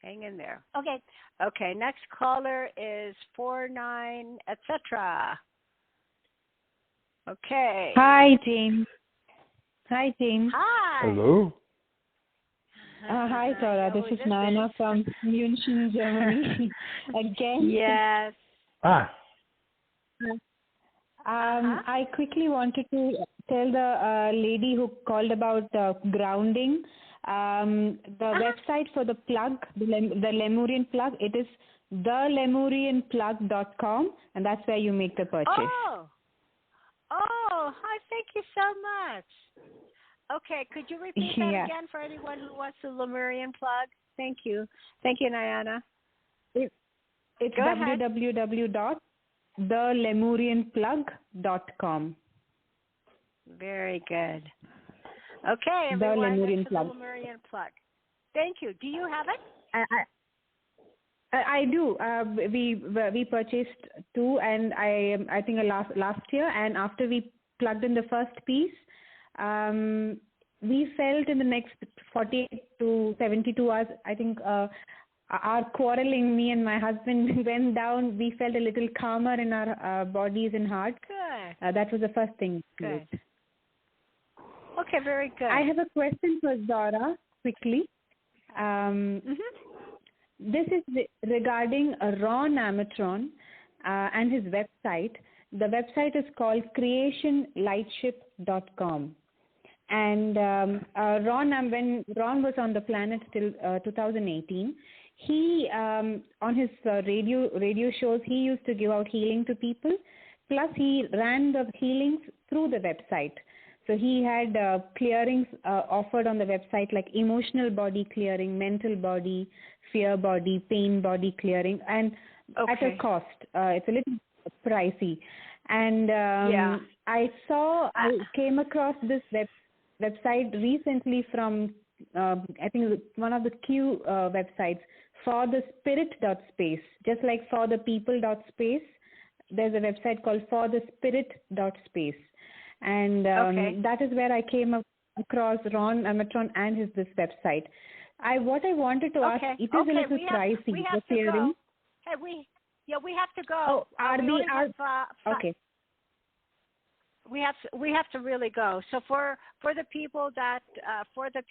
Hang in there. Okay. Okay, next caller is 49, etc. Okay. Hi, Jane. Hi, Jane. Hi. Hello. Hi, Zorra. This is Nana from München, Germany. Again. Yes. I quickly wanted to tell the lady who called about grounding. The website for the plug, the Lemurian plug, it is thelemurianplug.com, and that's where you make the purchase. Hi, thank you so much. Okay, could you repeat that again for anyone who wants the Lemurian plug? Thank you. Thank you, Nayana. It's www.thelemurianplug.com. Very good. Okay, everyone, the Lemurian plug. The Lemurian plug. Thank you. Do you have it? I do. We purchased two, and I think last year. And after we plugged in the first piece, we felt in the next 48 to 72 hours, I think our quarreling, me and my husband, went down. We felt a little calmer in our bodies and hearts. Good. That was the first thing. Good. Okay, very good. I have a question for Zorra, quickly. This is regarding Ron Amatron and his website. The website is called creationlightship.com. And when Ron was on the planet till 2018, he on his radio shows, he used to give out healing to people. Plus, he ran the healings through the website. So he had clearings offered on the website, like emotional body clearing, mental body, fear body, pain body clearing, and at a cost. It's a little pricey. And I came across this website recently from, I think, one of the Q websites, forthespirit.space. Just like forthepeople.space, there's a website called forthespirit.space. And that is where I came across Ron Amatron and this website. What I wanted to ask, it is a little pricey. We have to go. Hey, we have to go. Oh, okay. We have to really go. So for the people that for the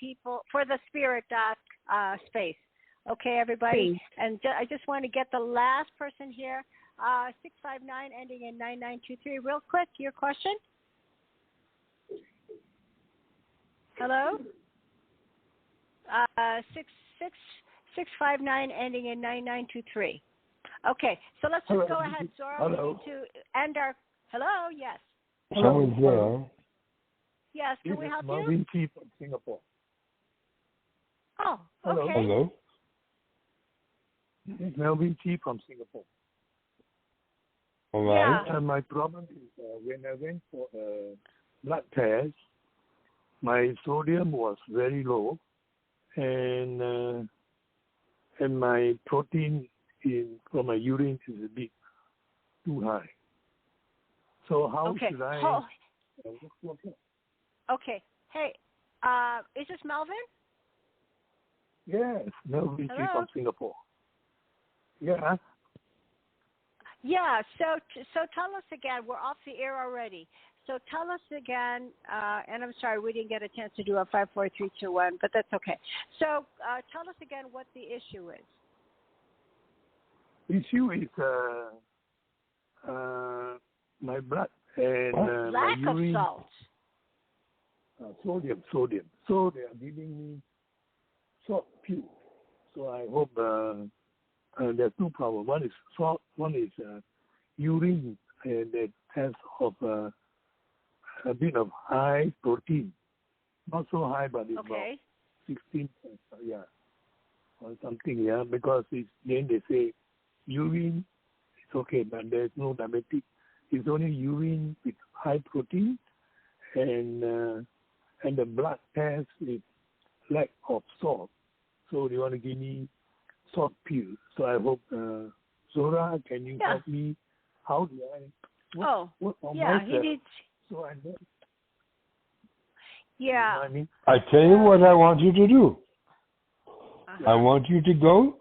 spirit space. Okay, everybody. Space. And I just want to get the last person here. 659 ending in 9923. Real quick, your question. Hello? 659 ending in 9923. Okay, so let's just go ahead, Zorra. Hello. We need to end our. Hello, yes. Someone's there. Yes, can we help you? Melvin T from Singapore. Oh, okay. Hello. This is Melvin T from Singapore. All right. And my problem is when I went for a blood test, my sodium was very low, and my protein from my urine is a bit too high. So how should I? Okay. Hey, is this Melvin? Yes, Melvin T from Singapore. Yeah. Yeah. So tell us again. We're off the air already. So tell us again, and I'm sorry we didn't get a chance to do a 5, 4, 3, 2, 1, but that's okay. So tell us again what the issue is. Issue is my blood and lack my urine. of salt. Sodium. So they are giving me salt pills. So I hope there's two problems. One is salt. One is urine, and that has of a bit of high protein. Not so high, but it's about 16, or something, because then they say urine, it's okay, but there's no diabetic. It's only urine with high protein, and the blood test is lack of salt. So they want to give me salt pills. So I hope, Zorra, can you help me how do I work on myself? He needs. So I know. Yeah. You know what I mean? I tell you what I want you to do. Uh-huh. I want you to go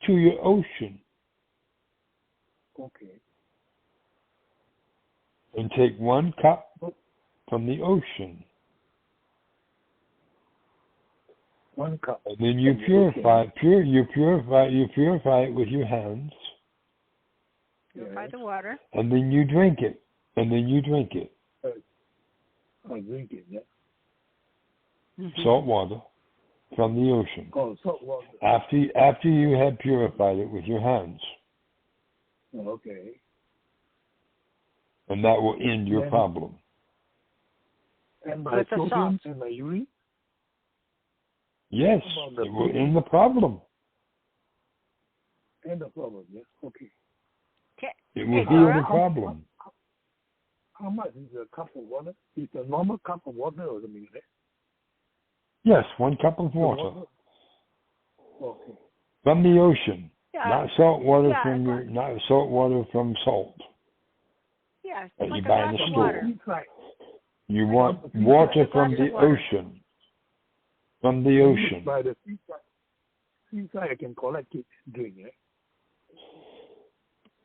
to your ocean Okay. and take 1 cup from the ocean. 1 cup. And then you purify it with your hands. Purify the water. And then you drink it. I drink it, yeah. Mm-hmm. Salt water from the ocean. Oh, salt water. After you have purified it with your hands. Okay. And that will end your problem. And my sodium and my urine? Yes, it will end the problem. End the problem, yes. Okay. It will heal the problem. How much is a cup of water? Is a normal cup of water or something like that? Yes, 1 cup of water. Okay. From the ocean. Yeah. Not salt water Yeah, not salt water from salt. Yeah, That like you a buy in glass the of store. water. You want water from the ocean. From the ocean. By the seaside, I can collect it and drink it.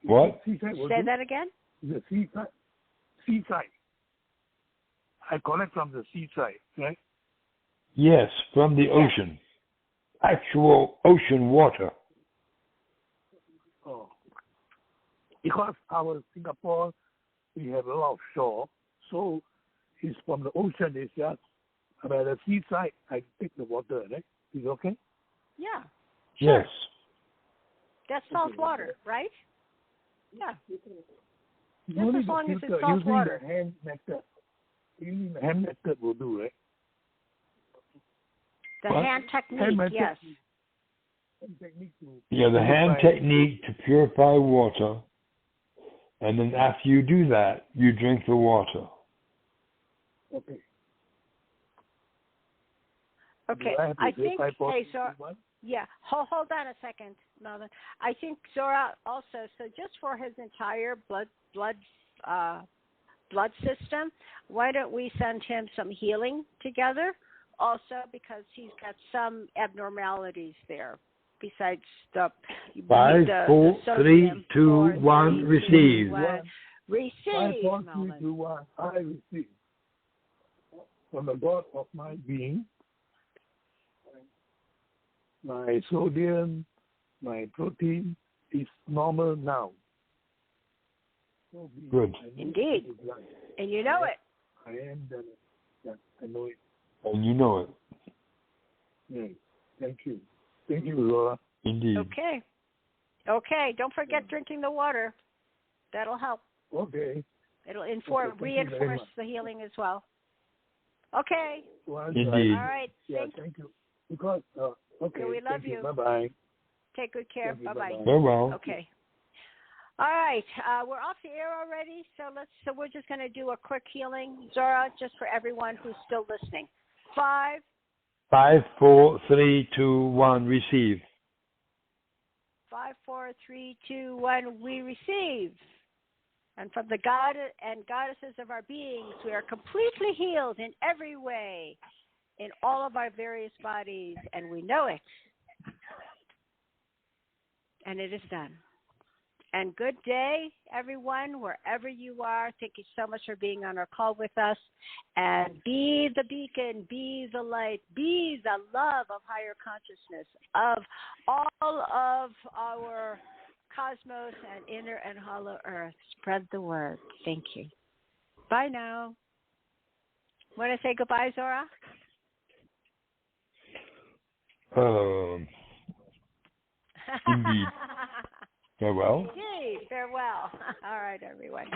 What? Say that again? The seaside. I collect from the seaside, right? Yes, from the ocean. Actual ocean water. Oh. Because our Singapore, we have a lot of shore, so it's from the ocean. It's just by the seaside. I take the water, right? Is it okay? Yeah. Yes. That's salt water, right? Yeah. Just Only as long as filter, it's salt using water. the hand method. Using the hand method will do, right? The hand technique, yes. Hand technique The hand technique to purify water, and then after you do that, you drink the water. Okay. Okay, I think, hold on a second, Melvin. I think Zorra also, so just for his entire blood system, why don't we send him some healing together also, because he's got some abnormalities there besides the 5, 4, 3, 2, 1, receive. Receive, 5, 4, 3, Melvin. 2, 1, I receive. From the God of my being, my sodium, my protein is normal now. Good. Indeed. And you know it. I am the, I know it. And you know it. Yes. Thank you. Thank you, Laura. Indeed. Okay. Don't forget drinking the water. That'll help. Okay. It'll reinforce the healing as well. Okay. Indeed. All right. Yeah, thank you. Because, okay. We love you. Bye-bye. Take good care. Bye-bye. Farewell. Okay. All right. We're off the air already, so we're just going to do a quick healing, Zorra, just for everyone who's still listening. 5, 4, 3, 2, 1, receive. 5, 4, 3, 2, 1, we receive. And from the God and goddesses of our beings, we are completely healed in every way, in all of our various bodies, and we know it. And it is done. And good day, everyone, wherever you are. Thank you so much for being on our call with us. And be the beacon, be the light, be the love of higher consciousness, of all of our cosmos and inner and hollow earth. Spread the word. Thank you. Bye now. Want to say goodbye, Zorra? Indeed. Farewell. Indeed. Farewell. All right, everyone.